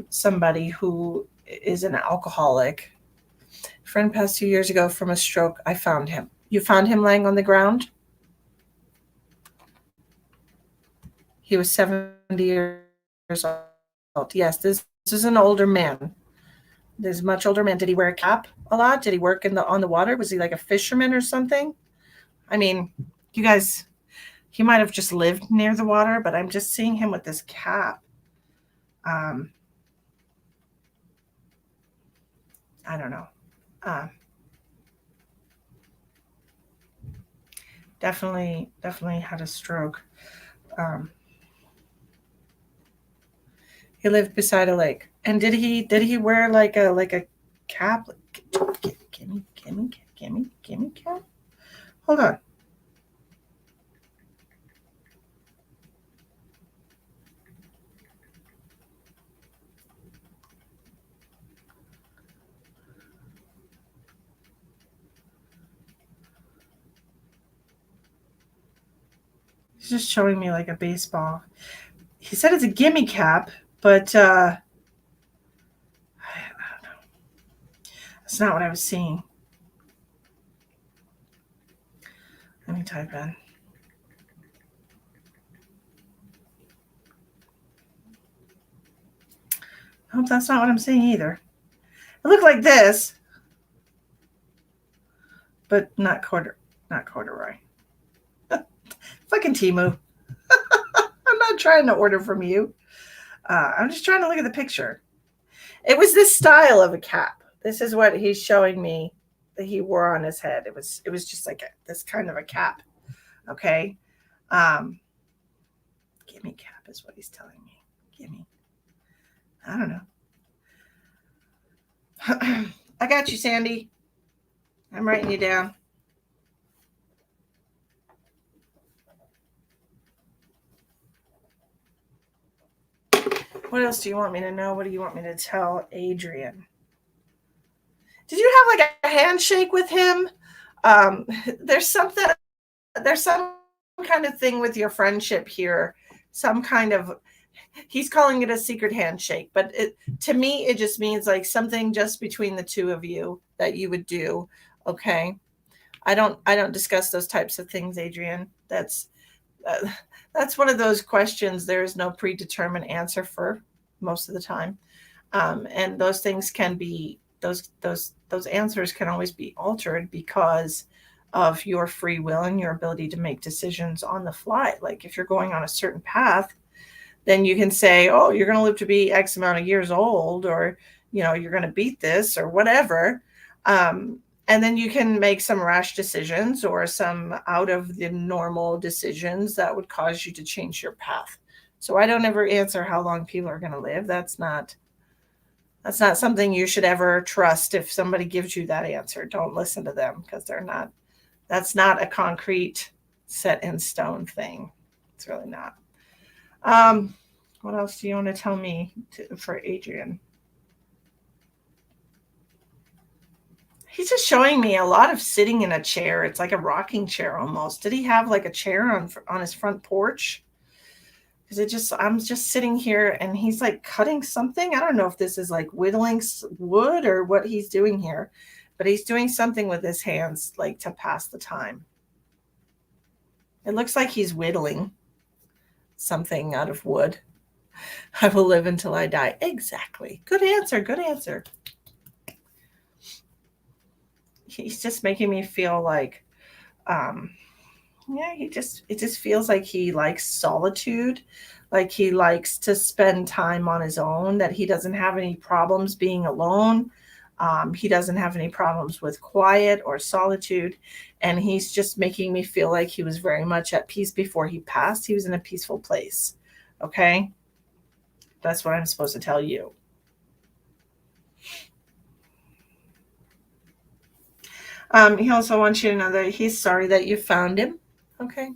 somebody who is an alcoholic. Friend passed 2 years ago from a stroke. I found him. You found him laying on the ground? He was 70 years old. Yes, this is an older man. This is a much older man. Did he wear a cap a lot? Did he work on the water? Was he like a fisherman or something? I mean, you guys, he might have just lived near the water, but I'm just seeing him with this cap. I don't know. Definitely had a stroke. He lived beside a lake. And did he wear like a cap? Gimme cap. Hold on. He's just showing me like a baseball. He said it's a gimme cap, but I don't know. That's not what I was seeing. Let me type in. Nope, that's not what I'm seeing either. It looked like this, but not corduroy. Fucking Timu. I'm not trying to order from you. I'm just trying to look at the picture. It was this style of a cap. This is what he's showing me that he wore on his head. It was just like this kind of a cap. Okay. Gimme cap is what he's telling me. Gimme. I don't know. I got you, Sandy. I'm writing you down. What else do you want me to know? What do you want me to tell Adrian? Did you have like a handshake with him? There's some kind of thing with your friendship here. Some kind of He's calling it a secret handshake, but to me, it just means like something just between the two of you that you would do. Okay. I don't discuss those types of things, Adrian. Uh, that's one of those questions there is no predetermined answer for most of the time. And those things can be those answers can always be altered because of your free will and your ability to make decisions on the fly. Like if you're going on a certain path, then you can say, oh, you're going to live to be X amount of years old, or, you're going to beat this or whatever. And then you can make some rash decisions or some out of the normal decisions that would cause you to change your path. So I don't ever answer how long people are going to live. That's not something you should ever trust. If somebody gives you that answer, don't listen to them, because that's not a concrete set in stone thing. It's really not. Um, what else do you want to tell me for Adrian? He's just showing me a lot of sitting in a chair. It's like a rocking chair almost. Did he have like a chair on his front porch? Because I'm just sitting here and he's like cutting something. I don't know if this is like whittling wood or what he's doing here, but he's doing something with his hands like to pass the time. It looks like he's whittling something out of wood. I will live until I die. Exactly. Good answer. Good answer. He's just making me feel like, yeah, it just feels like he likes solitude, like he likes to spend time on his own, that he doesn't have any problems being alone. He doesn't have any problems with quiet or solitude. And he's just making me feel like he was very much at peace before he passed. He was in a peaceful place. Okay. That's what I'm supposed to tell you. He also wants you to know that he's sorry that you found him. Okay.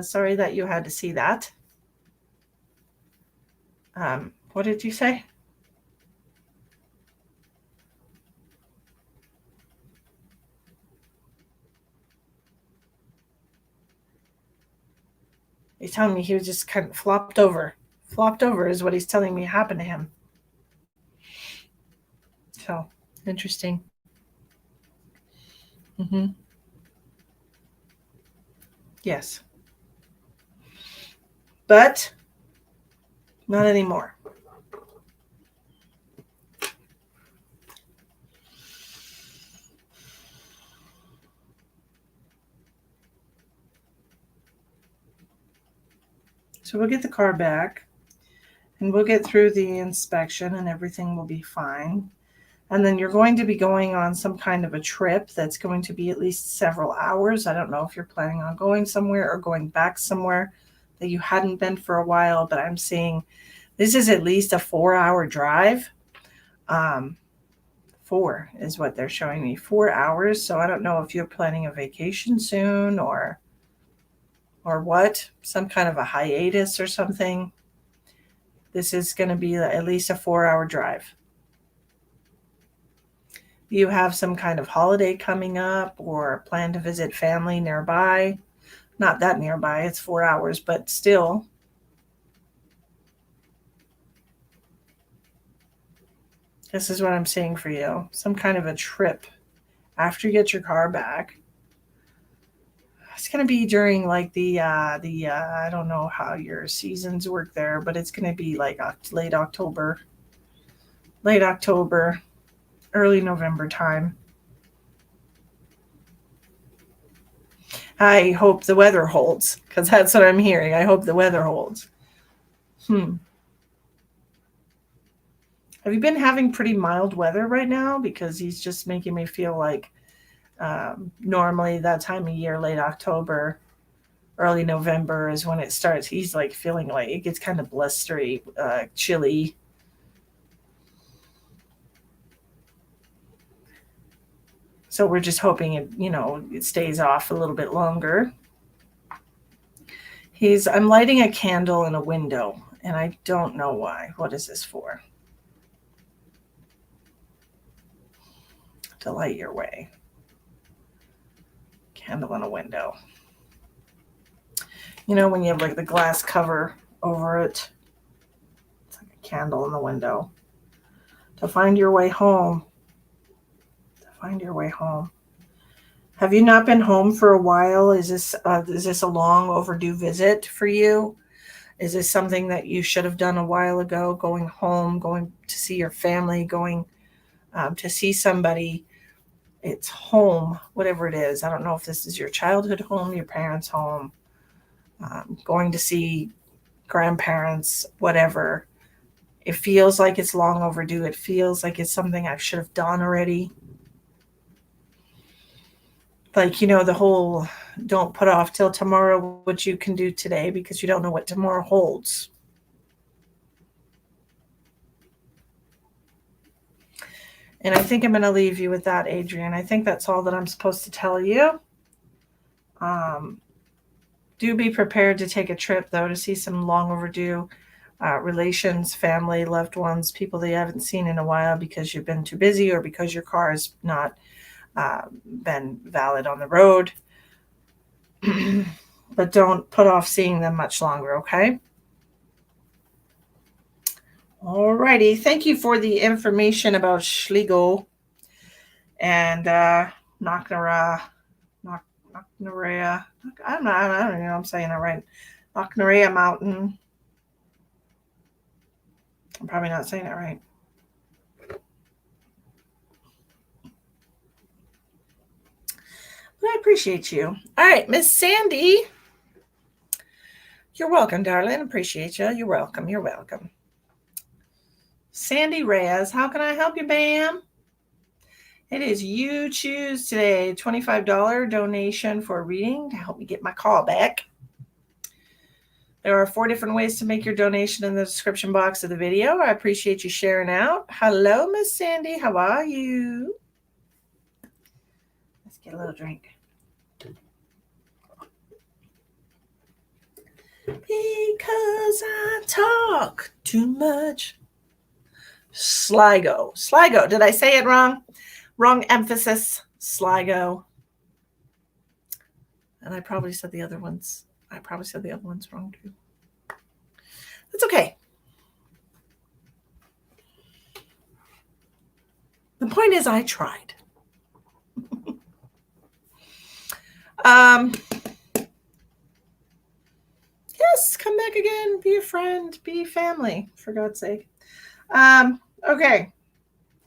Sorry that you had to see that. What did you say? He's telling me he was just kind of flopped over. Flopped over is what he's telling me happened to him. So interesting. Mm-hmm. Yes, but not anymore. So we'll get the car back and we'll get through the inspection and everything will be fine. And then you're going to be going on some kind of a trip that's going to be at least several hours. I don't know if you're planning on going somewhere or going back somewhere that you hadn't been for a while, but I'm seeing this is at least a 4-hour drive. 4 is what they're showing me, 4 hours. So I don't know if you're planning a vacation soon or what, some kind of a hiatus or something. This is going to be at least a 4-hour drive. You have some kind of holiday coming up or plan to visit family nearby. Not that nearby, it's 4 hours, but still. This is what I'm seeing for you. Some kind of a trip after you get your car back. It's going to be during like the I don't know how your seasons work there, but it's going to be like late October, early November time. I hope the weather holds, because that's what I'm hearing. I hope the weather holds. Have you been having pretty mild weather right now? Because he's just making me feel like normally that time of year, late October, early November is when it starts. He's like feeling like it gets kind of blustery, chilly. So we're just hoping it stays off a little bit longer. I'm lighting a candle in a window, and I don't know why. What is this for? To light your way. Candle in a window. You know, when you have like the glass cover over it, it's like a candle in the window. To find your way home. To find your way home. Have you not been home for a while? Is this a long overdue visit for you? Is this something that you should have done a while ago? Going home, going to see your family, going to see somebody. It's home, whatever it is. I don't know if this is your childhood home, your parents' home, going to see grandparents, whatever. It feels like it's long overdue. It feels like it's something I should have done already. Like, the whole don't put off till tomorrow what you can do today because you don't know what tomorrow holds. And I think I'm going to leave you with that, Adrian. I think that's all that I'm supposed to tell you. Um, do be prepared to take a trip, though, to see some long overdue relations, family, loved ones, people that you haven't seen in a while because you've been too busy or because your car has not been valid on the road. But don't put off seeing them much longer, okay? Alrighty. Thank you for the information about Schlegel and Knocknarea. Knocknarea. I don't know if I'm saying that right. Knocknarea Mountain. I'm probably not saying it right. But I appreciate you. All right, Miss Sandy. You're welcome, darling. Appreciate you. You're welcome. You're welcome. Sandy Reyes, how can I help you, ma'am? It is You Choose today. $25 donation for a reading to help me get my call back. There are 4 different ways to make your donation in the description box of the video. I appreciate you sharing out. Hello, Miss Sandy. How are you? Let's get a little drink. Because I talk too much. Sligo. Sligo. Did I say it wrong? Wrong emphasis. Sligo. And I probably said the other ones. Wrong too. That's okay. The point is I tried. Yes, come back again. Be a friend. Be family, for God's sake. Okay.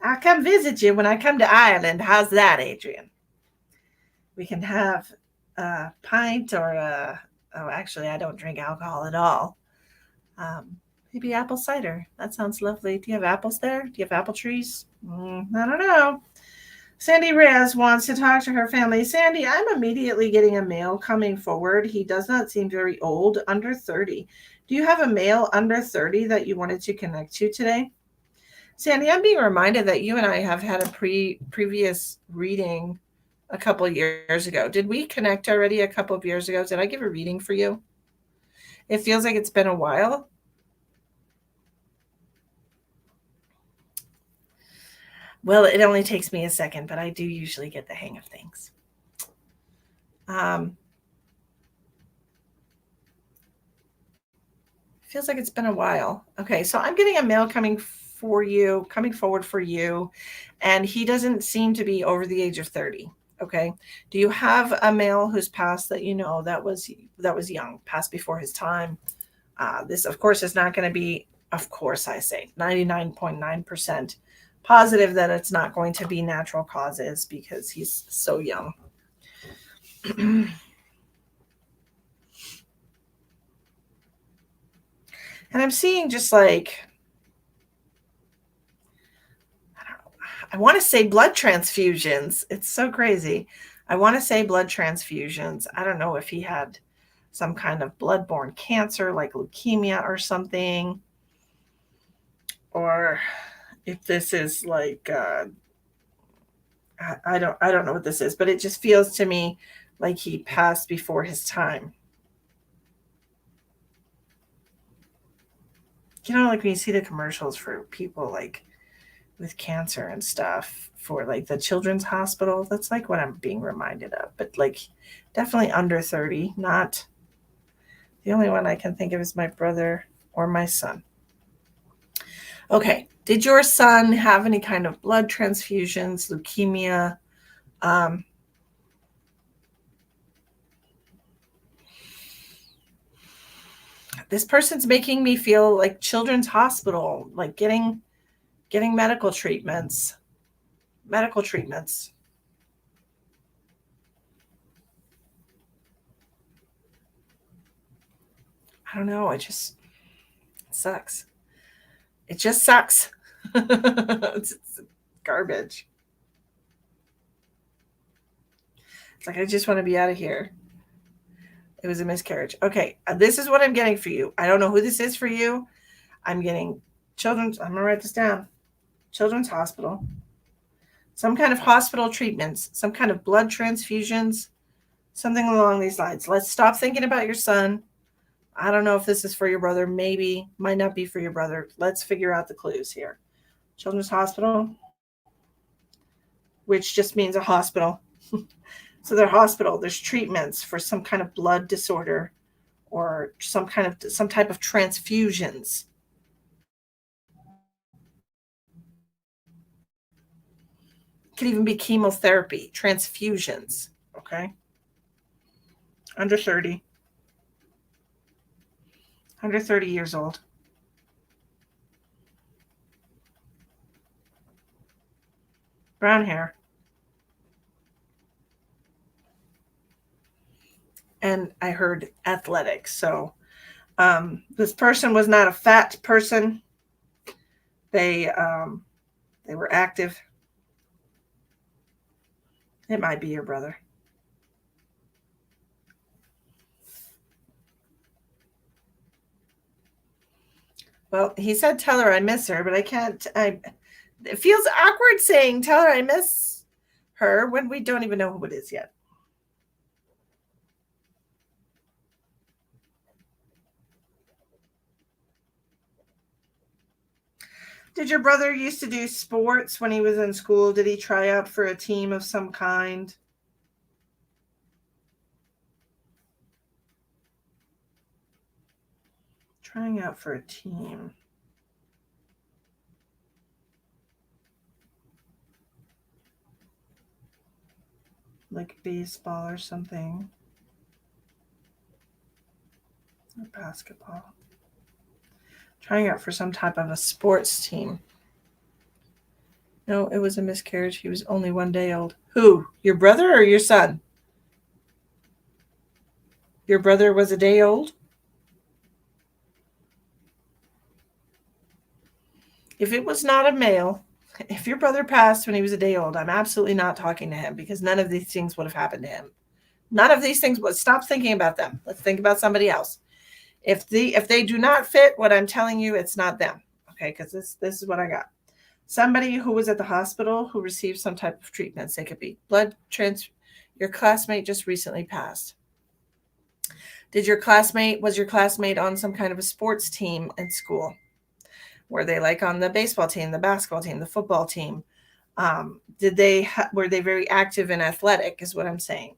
I'll come visit you when I come to Ireland. How's that, Adrian? We can have a pint or actually, I don't drink alcohol at all. Maybe apple cider. That sounds lovely. Do you have apples there? Do you have apple trees? I don't know. Sandy Reyes wants to talk to her family. Sandy, I'm immediately getting a male coming forward. He does not seem very old, under 30. Do you have a male under 30 that you wanted to connect to today? Sandy, I'm being reminded that you and I have had a previous reading a couple of years ago. Did we connect already a couple of years ago? Did I give a reading for you? It feels like it's been a while. Well, it only takes me a second, but I do usually get the hang of things. Feels like it's been a while. Okay, so I'm getting a male coming forward for you, and he doesn't seem to be over the age of 30. Okay, do you have a male who's passed that that was young, passed before his time? This, of course, is not going to be, of course, I say 99.9% positive that it's not going to be natural causes because he's so young. And I'm seeing just like, I want to say blood transfusions. It's so crazy. I want to say blood transfusions. I don't know if he had some kind of blood-borne cancer like leukemia or something, or if this is like I don't know what this is, but it just feels to me like he passed before his time. Like when you see the commercials for people like with cancer and stuff for like the children's hospital, that's like what I'm being reminded of. But like definitely under 30, not The only one I can think of is my brother or my son. Okay. Did your son have any kind of blood transfusions, leukemia? This person's making me feel like Children's Hospital, like getting medical treatments. Medical treatments. I don't know. It just sucks. It just sucks. It's garbage. It's like, I just want to be out of here. It was a miscarriage. Okay, this is what I'm getting for you. I don't know who this is for you. I'm getting children's, I'm going to write this down. Children's Hospital. Some kind of hospital treatments, some kind of blood transfusions, something along these lines. Let's stop thinking about your son. I don't know if this is for your brother. Maybe, might not be for your brother. Let's figure out the clues here. Children's Hospital, which just means a hospital. So their hospital, there's treatments for some kind of blood disorder or some type of transfusions. It could even be chemotherapy, transfusions. Okay. Under 30. Under 30 years old. Brown hair. And I heard athletic. So this person was not a fat person. They were active. It might be your brother. Well, he said, tell her I miss her, but I can't. It feels awkward saying, tell her I miss her when we don't even know who it is yet. Did your brother used to do sports when he was in school? Did he try out for a team of some kind? Trying out for a team. Like baseball or something. Or basketball. Trying out for some type of a sports team. No, it was a miscarriage. He was only 1 day old. Who? Your brother or your son? Your brother was a day old? If it was not a male, if your brother passed when he was a day old, I'm absolutely not talking to him because none of these things would have happened to him. None of these things would. Stop thinking about them. Let's think about somebody else. If they do not fit what I'm telling you, it's not them. Okay, because this is what I got. Somebody who was at the hospital who received some type of treatments. They could be blood trans. Your classmate just recently passed. Was your classmate on some kind of a sports team in school? Were they like on the baseball team, the basketball team, the football team? Were they very active and athletic is what I'm saying.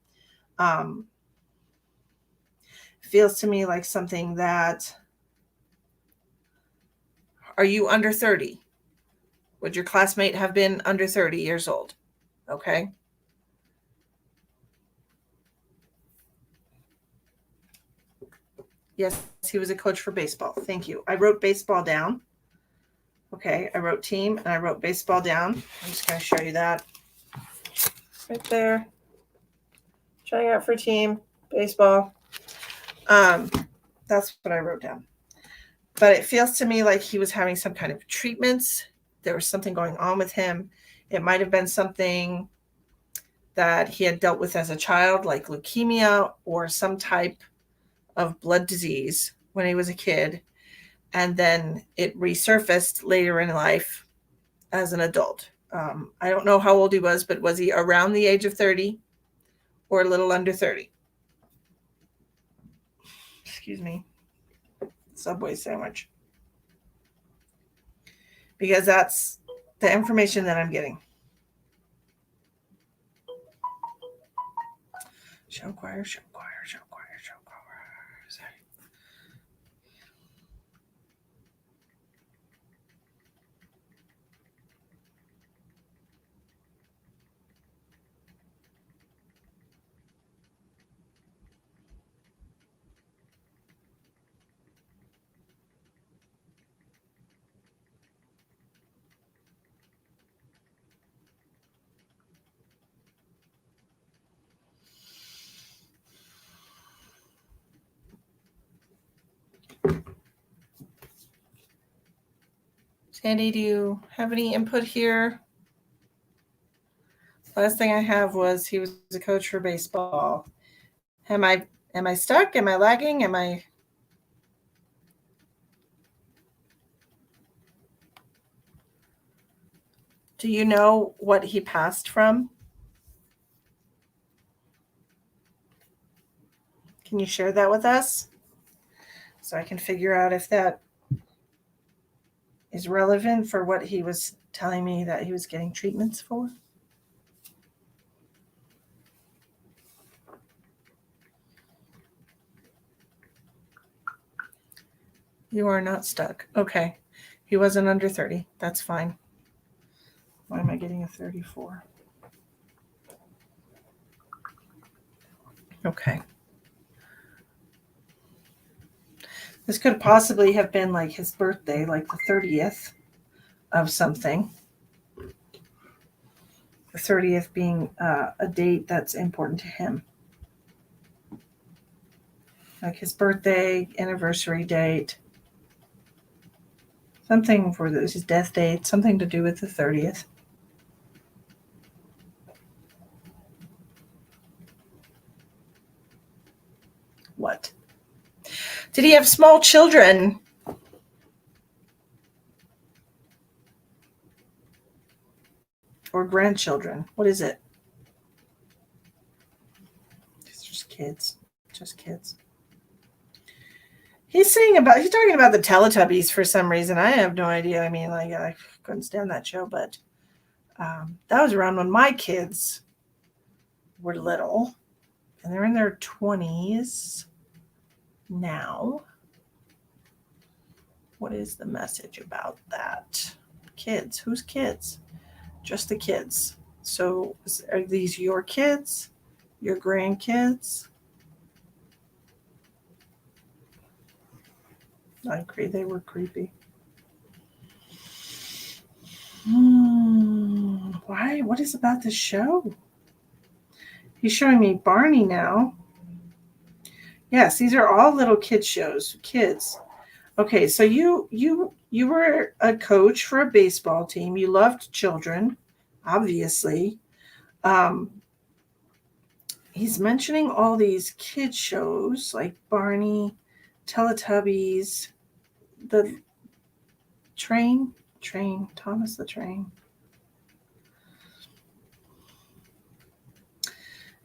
Feels to me like something that, are you under 30? Would your classmate have been under 30 years old? Okay. Yes, he was a coach for baseball. Thank you. I wrote baseball down. Okay, I wrote team and I wrote baseball down. I'm just going to show you that. Right there. Trying out for team, baseball. That's what I wrote down. But it feels to me like he was having some kind of treatments. There was something going on with him. It might have been something that he had dealt with as a child, like leukemia or some type of blood disease when he was a kid. And then it resurfaced later in life as an adult. I don't know how old he was, but was he around the age of 30 or a little under 30? Excuse me. Subway sandwich. Because that's the information that I'm getting. Show choir. Sorry. Sandy, do you have any input here? Last thing I have was he was a coach for baseball. Am I stuck? Am I lagging? Am I? Do you know what he passed from? Can you share that with us so I can figure out if that is relevant for what he was telling me that he was getting treatments for? You are not stuck. Okay. He wasn't under 30. That's fine. Why am I getting a 34? Okay. This could possibly have been like his birthday, like the 30th of something. The 30th being a date that's important to him. Like his birthday, anniversary date, something for his death date, something to do with the 30th. What? Did he have small children? Or grandchildren? What is it? It's just kids. Just kids. He's talking about the Teletubbies for some reason. I have no idea. I mean, like, I couldn't stand that show, but that was around when my kids were little, and they're in their 20s now. What is the message about that? Kids. Whose kids? Just the kids. So are these your kids? Your grandkids? I agree, they were creepy. Why? What is about the show? He's showing me Barney now. Yes, these are all little kid shows. Kids. Okay, so you were a coach for a baseball team. You loved children, obviously. He's mentioning all these kid shows like Barney, Teletubbies, the train, Thomas the Train.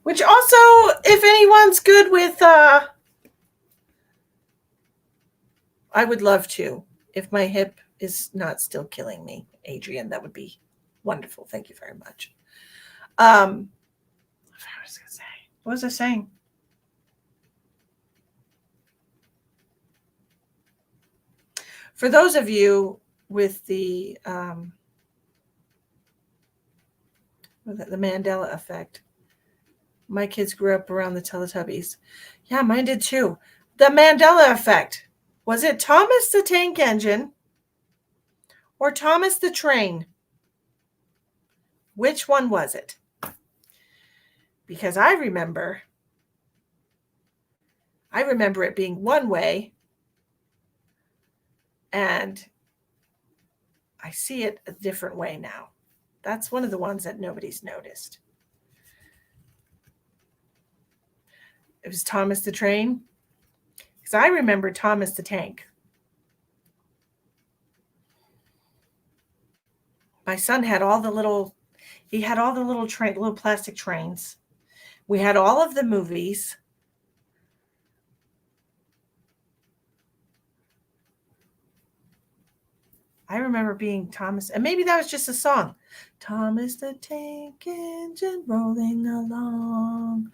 Which also, if anyone's good with, I would love to. If my hip is not still killing me, Adrian, that would be wonderful. Thank you very much. What was I saying? For those of you with the Mandela effect, my kids grew up around the Teletubbies. Yeah, mine did too. The Mandela effect. Was it Thomas the Tank Engine or Thomas the Train? Which one was it? Because I remember it being one way, and I see it a different way now. That's one of the ones that nobody's noticed. It was Thomas the Train. Because I remember Thomas the Tank. My son had all the little little plastic trains. We had all of the movies. I remember being Thomas, and maybe that was just a song. Thomas the Tank Engine rolling along.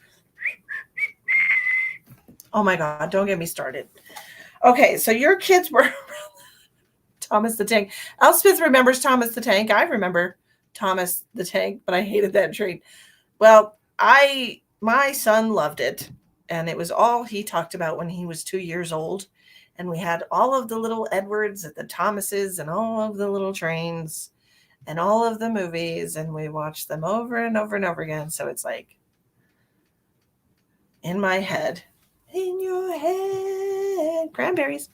Oh my God, don't get me started. Okay, so your kids were Thomas the Tank. Elspeth remembers Thomas the Tank. I remember Thomas the Tank, but I hated that train. Well, my son loved it, and it was all he talked about when he was 2 years old. And we had all of the little Edwards and the Thomases and all of the little trains and all of the movies, and we watched them over and over and over again. So it's like in my head, in your head, Cranberries.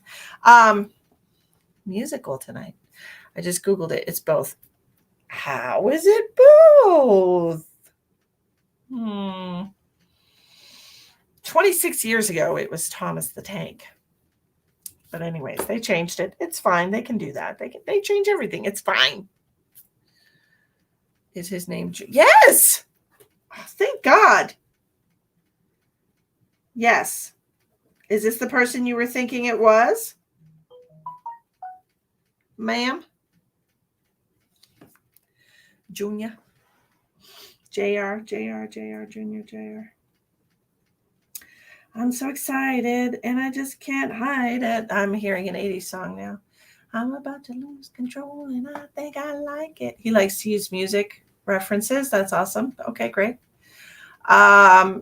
Musical tonight. I just Googled it. It's both. How is it both? 26 years ago, it was Thomas the Tank. But anyways, they changed it. It's fine. They can do that. They change everything. It's fine. Is his name? Yes. Oh, thank God. Yes. Is this the person you were thinking it was? Ma'am? Junior? JR, Junior, JR. I'm so excited and I just can't hide it. I'm hearing an 80s song now. I'm about to lose control and I think I like it. He likes to use music references. That's awesome. Okay, great.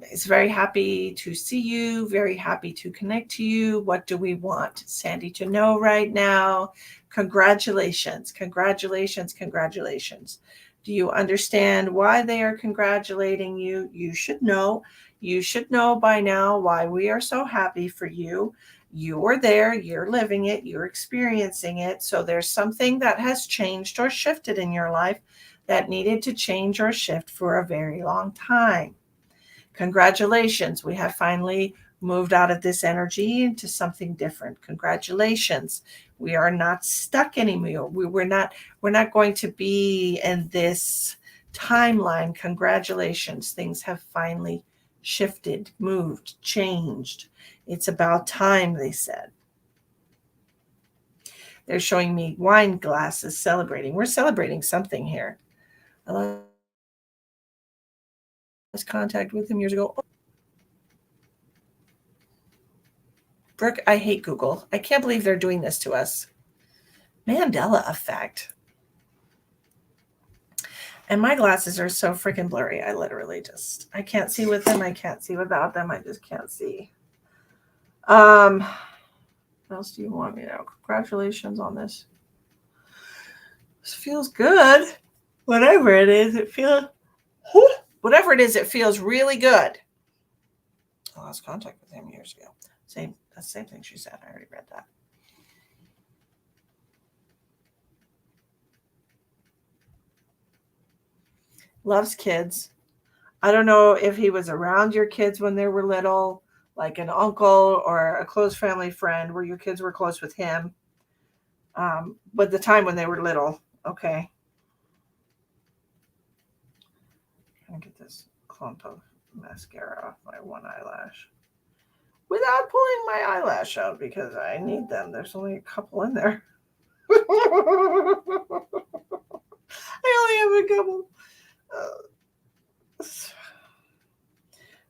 He's very happy to see you, very happy to connect to you. What do we want Sandy to know right now? Congratulations, congratulations, congratulations. Do you understand why they are congratulating you? You should know. You should know by now why we are so happy for you. You're there, you're living it, you're experiencing it. So there's something that has changed or shifted in your life that needed to change or shift for a very long time. Congratulations, we have finally moved out of this energy into something different. Congratulations. We are not stuck anymore. We're not going to be in this timeline. Congratulations. Things have finally shifted, moved, changed. It's about time, they said. They're showing me wine glasses celebrating. We're celebrating something here. I lost contact with him years ago. Brooke, I hate Google. I can't believe they're doing this to us. Mandela effect. And my glasses are so freaking blurry. I literally I can't see with them. I can't see without them. I just can't see. What else do you want me to know? Congratulations on this. This feels good. Whatever it is, it feels really good. I lost contact with him years ago. That's the same thing she said. I already read that. Loves kids. I don't know if he was around your kids when they were little, like an uncle or a close family friend where your kids were close with him. But the time when they were little. Okay. I'm going to get this clump of mascara off my one eyelash without pulling my eyelash out because I need them. There's only a couple in there. I only have a couple.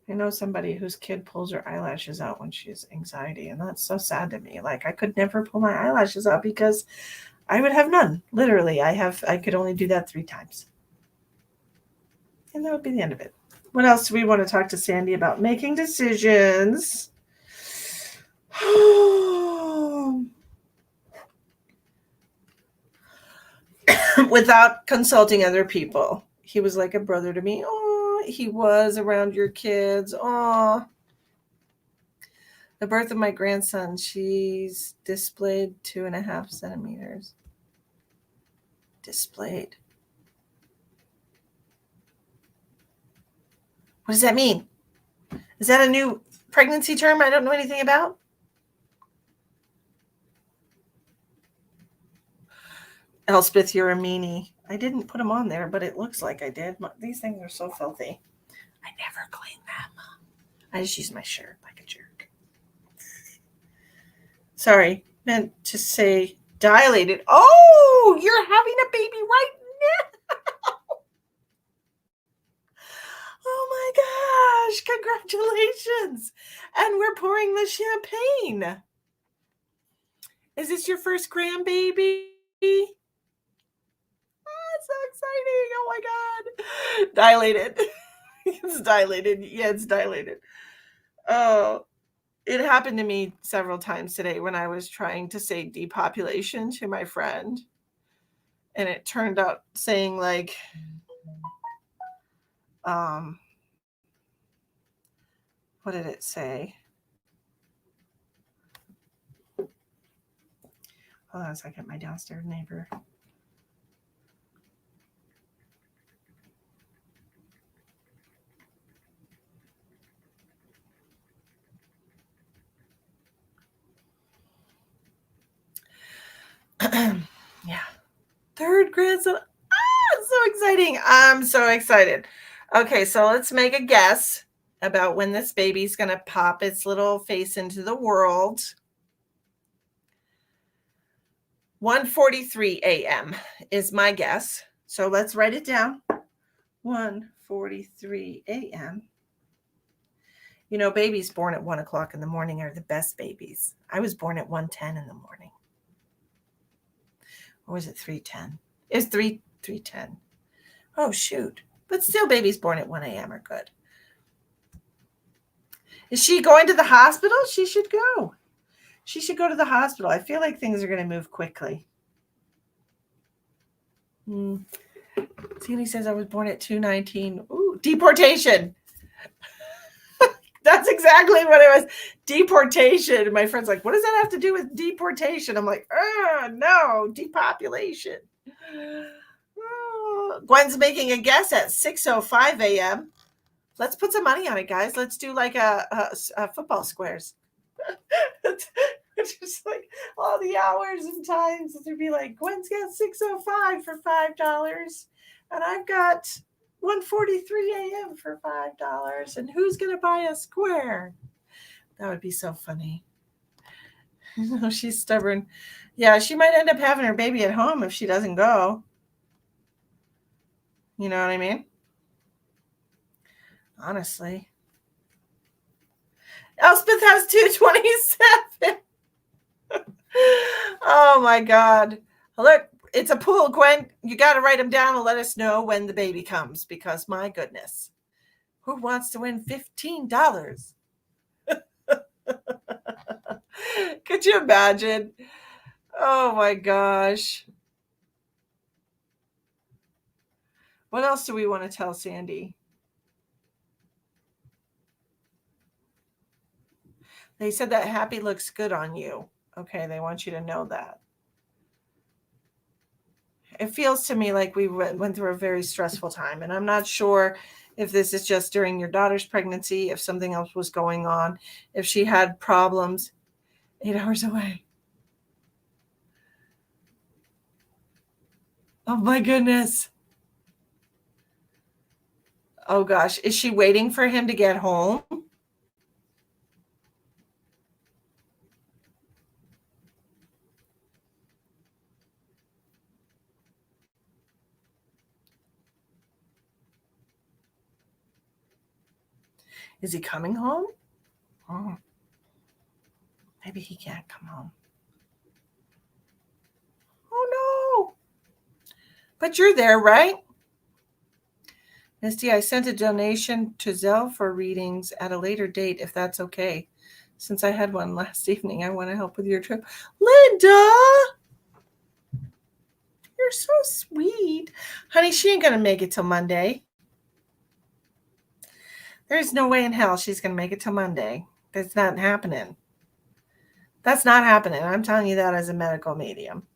I know somebody whose kid pulls her eyelashes out when she has anxiety, and that's so sad to me. Like I could never pull my eyelashes out because I would have none. Literally, I could only do that 3 times. And that would be the end of it. What else do we want to talk to Sandy about? Making decisions. Without consulting other people. He was like a brother to me. Oh, he was around your kids. Oh. The birth of my grandson, she's displayed 2.5 centimeters. Displayed. What does that mean? Is that a new pregnancy term I don't know anything about? Elspeth, you're a meanie. I didn't put them on there, but it looks like I did. These things are so filthy. I never clean them. I just use my shirt like a jerk. Sorry, meant to say dilated. Oh, you're having a baby right now. Oh my gosh, congratulations. And we're pouring the champagne. Is this your first grandbaby? So exciting. Oh my God. Dilated. It's dilated. Yeah, it's dilated. Oh, it happened to me several times today when I was trying to say depopulation to my friend. And it turned out saying like, what did it say? Hold on a second. My downstairs neighbor That's so exciting. I'm so excited. Okay, so let's make a guess about when this baby's going to pop its little face into the world. 1:43 a.m. is my guess. So let's write it down. 1:43 a.m. You know, babies born at 1 o'clock in the morning are the best babies. I was born at 1:10 in the morning. Or was it 3:10? It was 3:10. Oh, shoot. But still, babies born at 1 a.m. are good. Is she going to the hospital? She should go. She should go to the hospital. I feel like things are going to move quickly. Sandy says I was born at 2:19. Ooh, deportation. That's exactly what it was. Deportation. And my friend's like, what does that have to do with deportation? I'm like, no, depopulation. Gwen's making a guess at 6:05 a.m. Let's put some money on it, guys. Let's do like a football squares. Just like all the hours and times. It'd be like, Gwen's got 6:05 for $5. And I've got 1:43 a.m. for $5. And who's going to buy a square? That would be so funny. She's stubborn. Yeah, she might end up having her baby at home if she doesn't go. You know what I mean? Honestly. Elspeth has 227. Oh my God. Look, it's a pool, Gwen. You got to write them down and let us know when the baby comes because my goodness. Who wants to win $15? Could you imagine? Oh my gosh. What else do we want to tell Sandy? They said that happy looks good on you. Okay, they want you to know that. It feels to me like we went through a very stressful time, and I'm not sure if this is just during your daughter's pregnancy, if something else was going on, if she had problems. 8 hours away. Oh my goodness. Oh gosh, is she waiting for him to get home? Is he coming home? Oh. Maybe he can't come home. Oh no. But you're there, right? Misty, I sent a donation to Zelle for readings at a later date, if that's okay. Since I had one last evening, I want to help with your trip. Linda! You're so sweet. Honey, she ain't going to make it till Monday. There's no way in hell she's going to make it till Monday. That's not happening. That's not happening. I'm telling you that as a medical medium.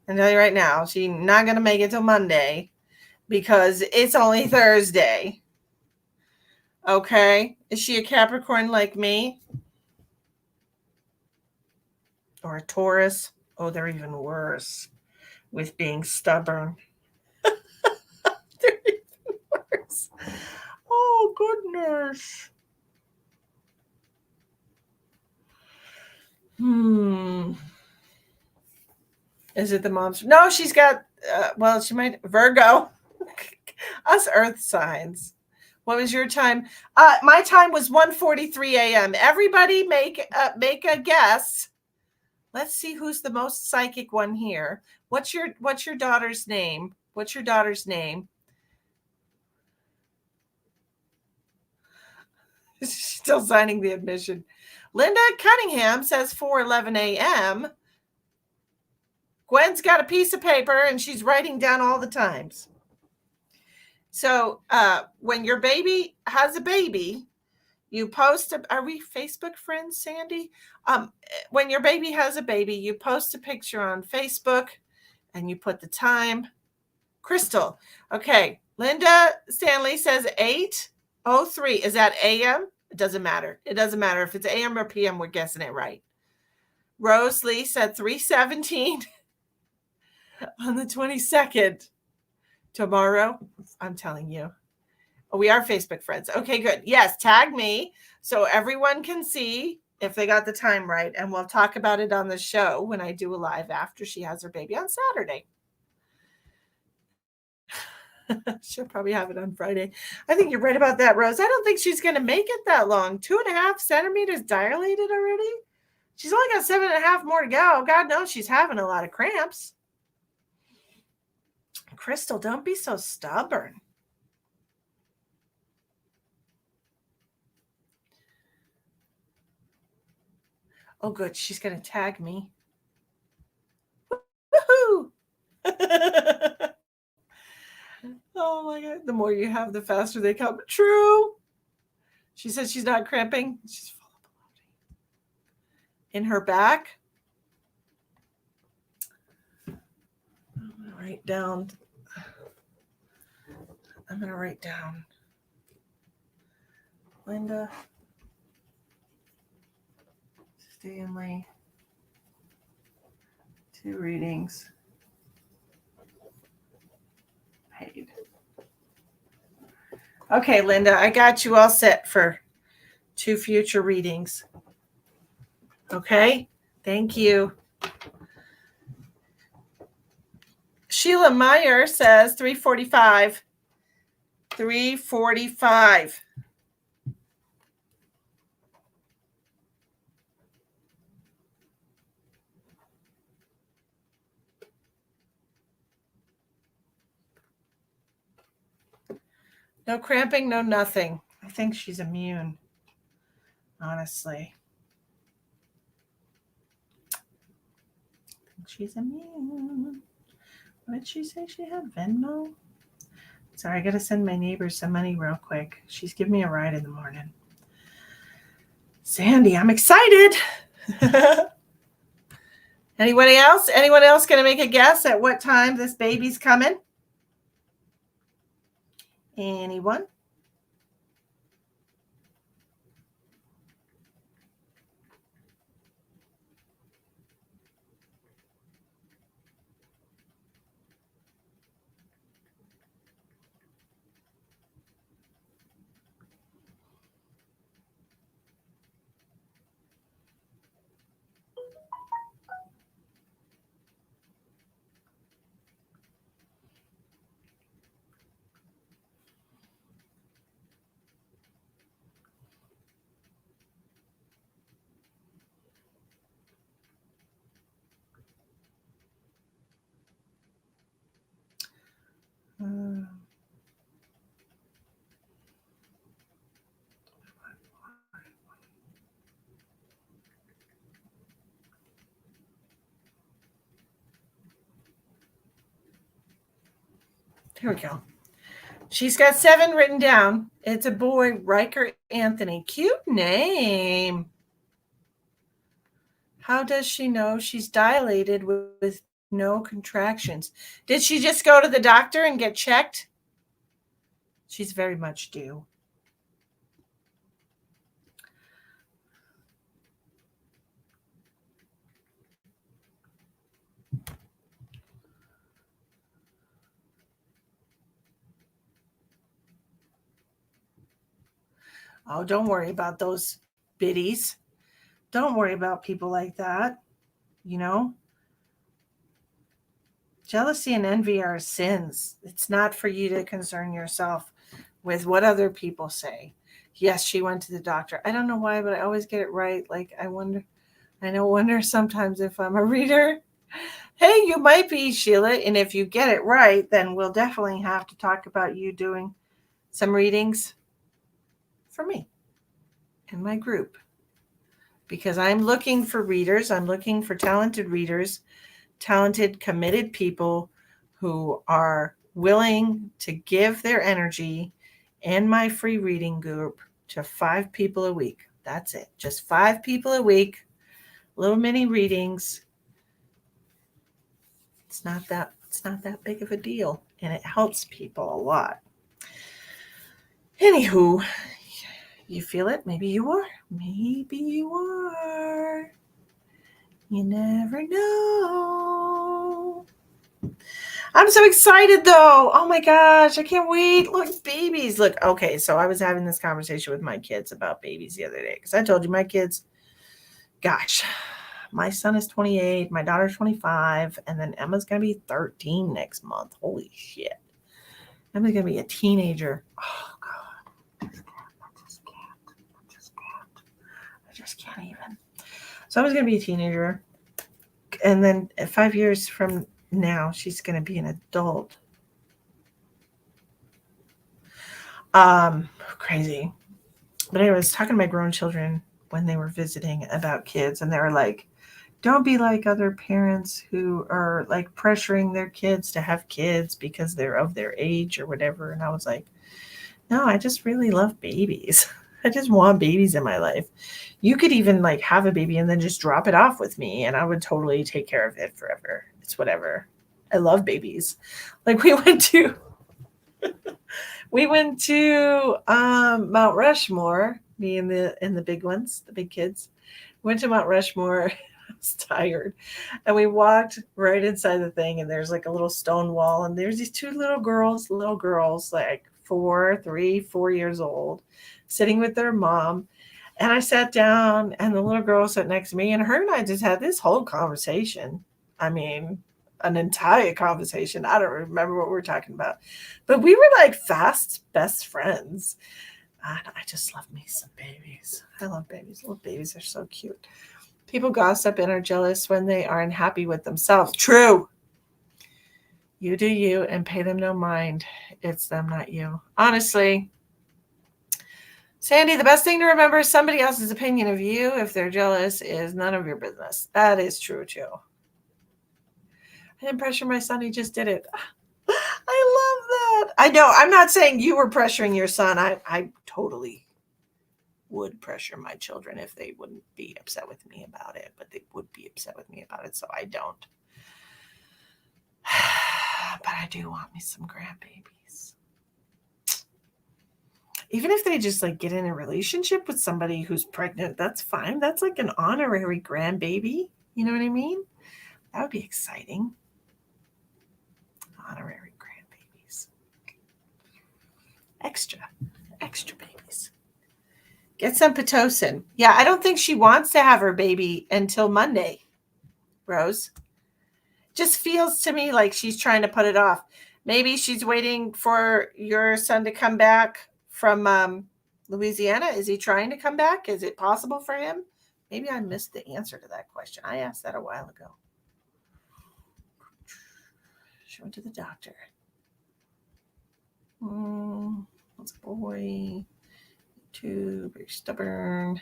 I tell you right now, she's not going to make it till Monday because it's only Thursday. Okay? Is she a Capricorn like me? Or a Taurus? Oh, they're even worse with being stubborn. They're even worse. Oh, goodness. Is it the mom's? No, she's got, well, she might, Virgo. Us earth signs. What was your time? My time was 1:43 a.m. Everybody make a guess. Let's see who's the most psychic one here. What's your daughter's name? What's your daughter's name? She's still signing the admission. Linda Cunningham says 4:11 a.m. Gwen's got a piece of paper and she's writing down all the times. So when your baby has a baby, you post, are we Facebook friends, Sandy? When your baby has a baby, you post a picture on Facebook and you put the time. Crystal. Okay. Linda Stanley says 8:03. Is that AM? It doesn't matter. It doesn't matter if it's AM or PM. We're guessing it right. Rose Lee said 3:17. on the 22nd. Tomorrow, I'm telling you. Oh, we are Facebook friends. Okay, good. Yes, tag me so everyone can see if they got the time right. And we'll talk about it on the show when I do a live after she has her baby on Saturday. She'll probably have it on Friday. I think you're right about that, Rose. I don't think she's going to make it that long. 2.5 centimeters dilated already. She's only got 7.5 more to go. God knows she's having a lot of cramps. Crystal, don't be so stubborn. Oh, good. She's going to tag me. Woohoo! Oh my God. The more you have, the faster they come. True. She says she's not cramping. She's full of baloney. In her back. I'm going to write down. Linda Stanley. 2 readings. Paid. Okay, Linda, I got you all set for 2 future readings. Okay, thank you. Sheila Meyer says 3:45. 3:45. No cramping, no nothing. I think she's immune, honestly. I think she's immune. What did she say she had? Venmo? Sorry, I got to send my neighbor some money real quick. She's giving me a ride in the morning. Sandy, I'm excited. Anybody else? Anyone else going to make a guess at what time this baby's coming? Anyone? Here we go. She's got 7 written down. It's a boy, Riker Anthony. Cute name. How does she know she's dilated with no contractions? Did she just go to the doctor and get checked? She's very much due. Oh, don't worry about those biddies. Don't worry about people like that. You know, jealousy and envy are sins. It's not for you to concern yourself with what other people say. Yes, she went to the doctor. I don't know why, but I always get it right. Like, I wonder sometimes if I'm a reader. Hey, you might be, Sheila. And if you get it right, then we'll definitely have to talk about you doing some readings for me and my group. Because I'm looking for readers. I'm looking for talented readers, talented, committed people who are willing to give their energy in my free reading group to 5 people a week. That's it. Just 5 people a week, little mini readings. It's not that big of a deal, and it helps people a lot. Anywho, you feel it? Maybe you are. Maybe you are. You never know. I'm so excited though. Oh my gosh, I can't wait. Look, babies. Look, okay, so I was having this conversation with my kids about babies the other day because I told you my kids, gosh, my son is 28, my daughter's 25, and then Emma's going to be 13 next month. Holy shit. Emma's going to be a teenager. Oh God. I just can't even. So Emma's going to be a teenager. And then 5 years from now, she's going to be an adult. Crazy. But anyway, I was talking to my grown children when they were visiting about kids, and they were like, don't be like other parents who are like pressuring their kids to have kids because they're of their age or whatever. And I was like, no, I just really love babies. I just want babies in my life. You could even like have a baby and then just drop it off with me, and I would totally take care of it forever. It's whatever. I love babies. Like we went to Mount Rushmore, me and the big ones, the big kids. Went to Mount Rushmore. I was tired. And we walked right inside the thing, and there's like a little stone wall, and there's these two little girls, like 4 years old, sitting with their mom. And I sat down, and the little girl sat next to me, and her and I just had this whole conversation. I mean, an entire conversation. I don't remember what we were talking about, but we were like fast best friends. And I just love me some babies. I love babies. Little babies are so cute. People gossip and are jealous when they are unhappy with themselves. True. You do you and pay them no mind. It's them, not you. Honestly, Sandy, the best thing to remember is somebody else's opinion of you, if they're jealous, is none of your business. That is true, too. I didn't pressure my son. He just did it. I love that. I know. I'm not saying you were pressuring your son. I totally would pressure my children if they wouldn't be upset with me about it, but they would be upset with me about it, so I don't. But I do want me some grandbabies. Even if they just like get in a relationship with somebody who's pregnant, that's fine. That's like an honorary grandbaby. You know what I mean? That would be exciting. Honorary grandbabies. Extra babies. Get some Pitocin. Yeah, I don't think she wants to have her baby until Monday, Rose. Just feels to me like she's trying to put it off. Maybe she's waiting for your son to come back from Louisiana. Is he trying to come back? Is it possible for him? Maybe I missed the answer to that question. I asked that a while ago. She went to the doctor. That's a boy. Too very stubborn.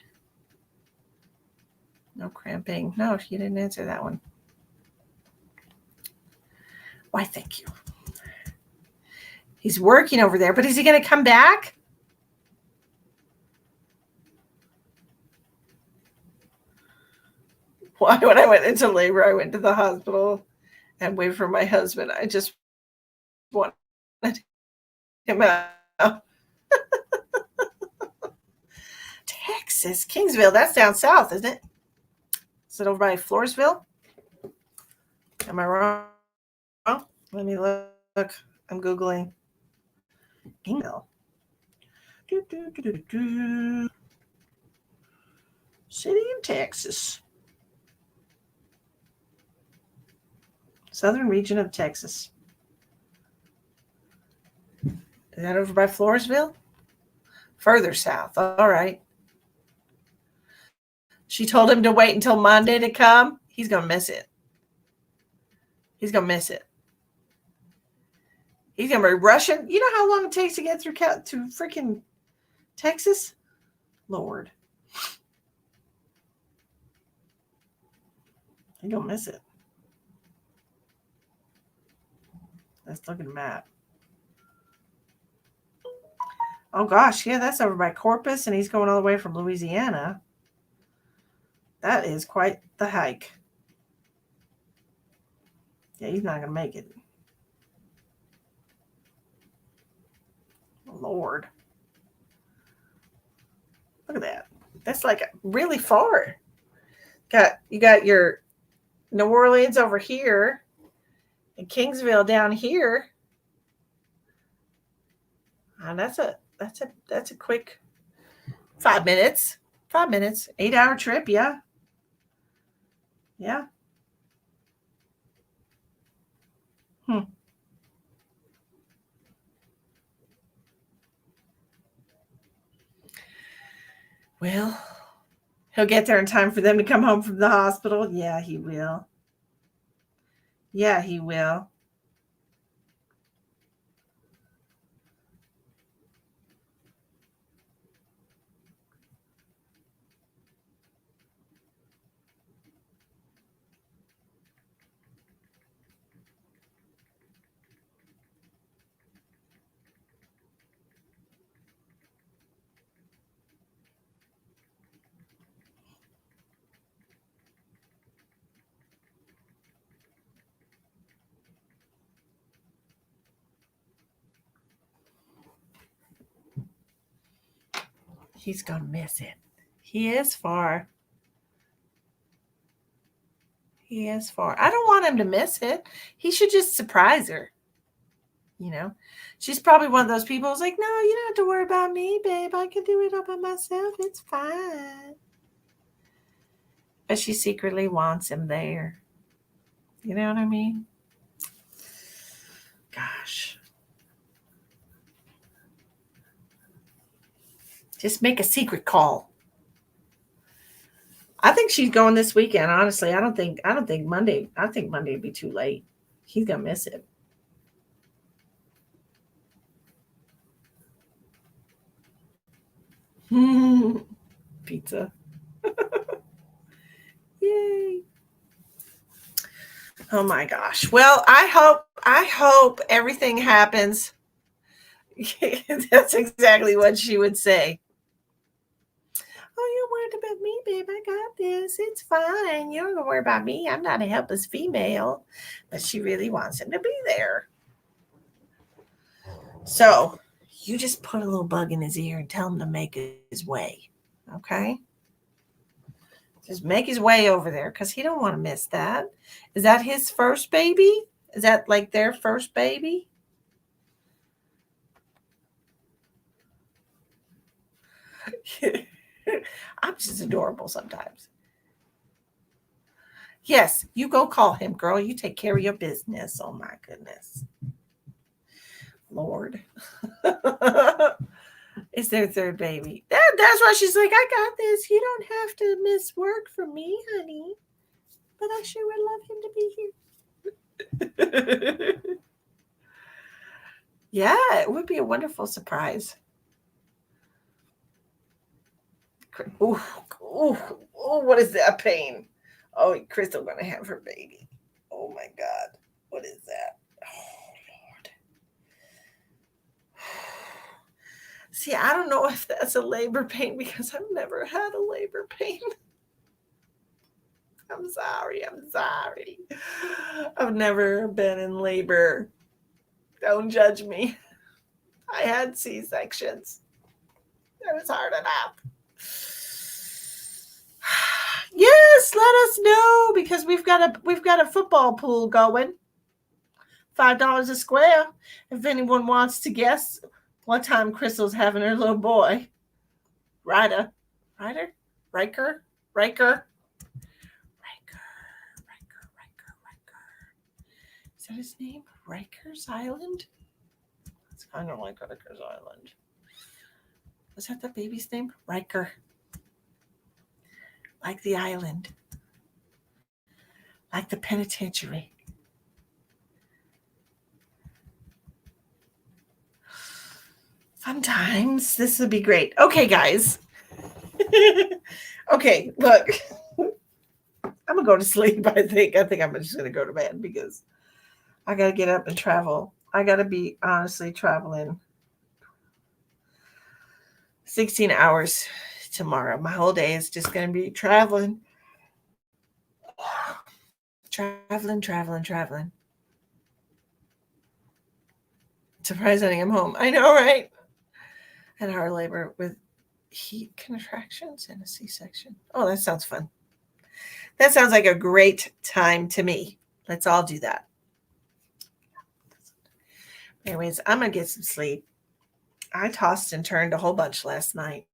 No cramping. No, you didn't answer that one. Why, thank you. He's working over there, but is he going to come back? Why, when I went into labor, I went to the hospital and waited for my husband. I just wanted him out. Texas, Kingsville. That's down south, isn't it? Is it over by Floresville? Am I wrong? Let me look. I'm Googling. Kingsville. City in Texas. Southern region of Texas. Is that over by Floresville? Further south. All right. She told him to wait until Monday to come. He's going to miss it. He's going to miss it. He's going to be rushing. You know how long it takes to get through to freaking Texas? Lord. He's going to miss it. Let's look at the map. Oh, gosh. Yeah, that's over by Corpus, and he's going all the way from Louisiana. That is quite the hike. Yeah, he's not going to make it. Lord. Look at that. That's like really far. You got your New Orleans over here, In Kingsville down here, that's a quick 5 minutes. 5 minutes. 8-hour trip, yeah. Yeah. Hmm. Well, he'll get there in time for them to come home from the hospital. Yeah, he will. Yeah, he will. He's going to miss it. He is far. He is far. I don't want him to miss it. He should just surprise her. You know, she's probably one of those people who's like, no, you don't have to worry about me, babe. I can do it all by myself. It's fine. But she secretly wants him there. You know what I mean? Gosh. Just make a secret call. I think she's going this weekend, honestly. I don't think Monday. I think Monday would be too late. He's gonna miss it. Pizza. Yay. Oh my gosh. Well, I hope everything happens. That's exactly what she would say. Oh, you're worried about me, babe. I got this. It's fine. You don't worry about me. I'm not a helpless female. But she really wants him to be there. So you just put a little bug in his ear and tell him to make his way. Okay? Just make his way over there because he don't want to miss that. Is that his first baby? Is that like their first baby? I'm just adorable sometimes. Yes, you go call him, girl. You take care of your business. Oh my goodness. Lord. It's their third baby. That's why she's like, I got this. You don't have to miss work for me, honey. But I sure would love him to be here. Yeah, it would be a wonderful surprise. Ooh, ooh, ooh, what is that pain? Oh, Crystal gonna have her baby. Oh my God. What is that? Oh Lord. See, I don't know if that's a labor pain because I've never had a labor pain. I'm sorry. I'm sorry. I've never been in labor. Don't judge me. I had C sections. It was hard enough. Yes, let us know because we've got a football pool going. $5 a square. If anyone wants to guess what time Crystal's having her little boy. Ryder. Ryder? Riker? Riker? Riker. Is that his name? Rikers Island? It's kind of like Rikers Island. Was that the baby's name? Riker. Like the island. Like the penitentiary. Sometimes this would be great. Okay, guys. Okay, look. I'm gonna go to sleep. I think I'm just gonna go to bed because I gotta get up and travel. I gotta be honestly traveling 16 hours tomorrow. My whole day is just gonna be traveling. Traveling. Surprising I'm home. I know, right? Had hard labor with heat contractions and a C-section. Oh, that sounds fun. That sounds like a great time to me. Let's all do that. Anyways, I'm going to get some sleep. I tossed and turned a whole bunch last night.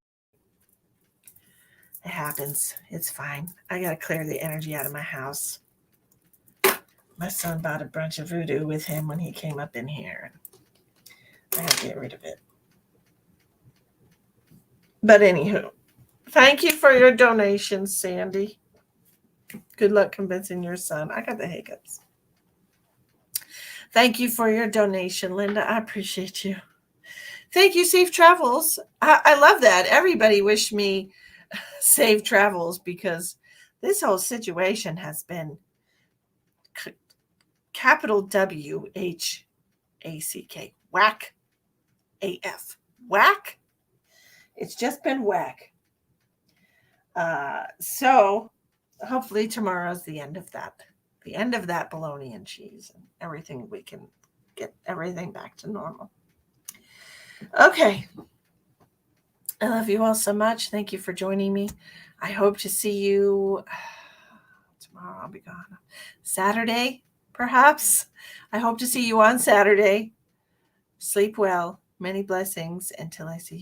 It happens. It's fine. I got to clear the energy out of my house. My son bought a bunch of voodoo with him when he came up in here. I got to get rid of it. But anywho, thank you for your donations, Sandy. Good luck convincing your son. I got the hiccups. Thank you for your donation, Linda. I appreciate you. Thank you, Safe Travels. I love that. Everybody wished me safe travels because this whole situation has been capital WHACK. Whack AF. Whack. It's just been whack. So hopefully tomorrow's the end of that. The end of that bologna and cheese and everything. We can get everything back to normal. Okay. I love you all so much. Thank you for joining me. I hope to see you tomorrow. I'll be gone. Saturday, perhaps. I hope to see you on Saturday. Sleep well. Many blessings until I see you.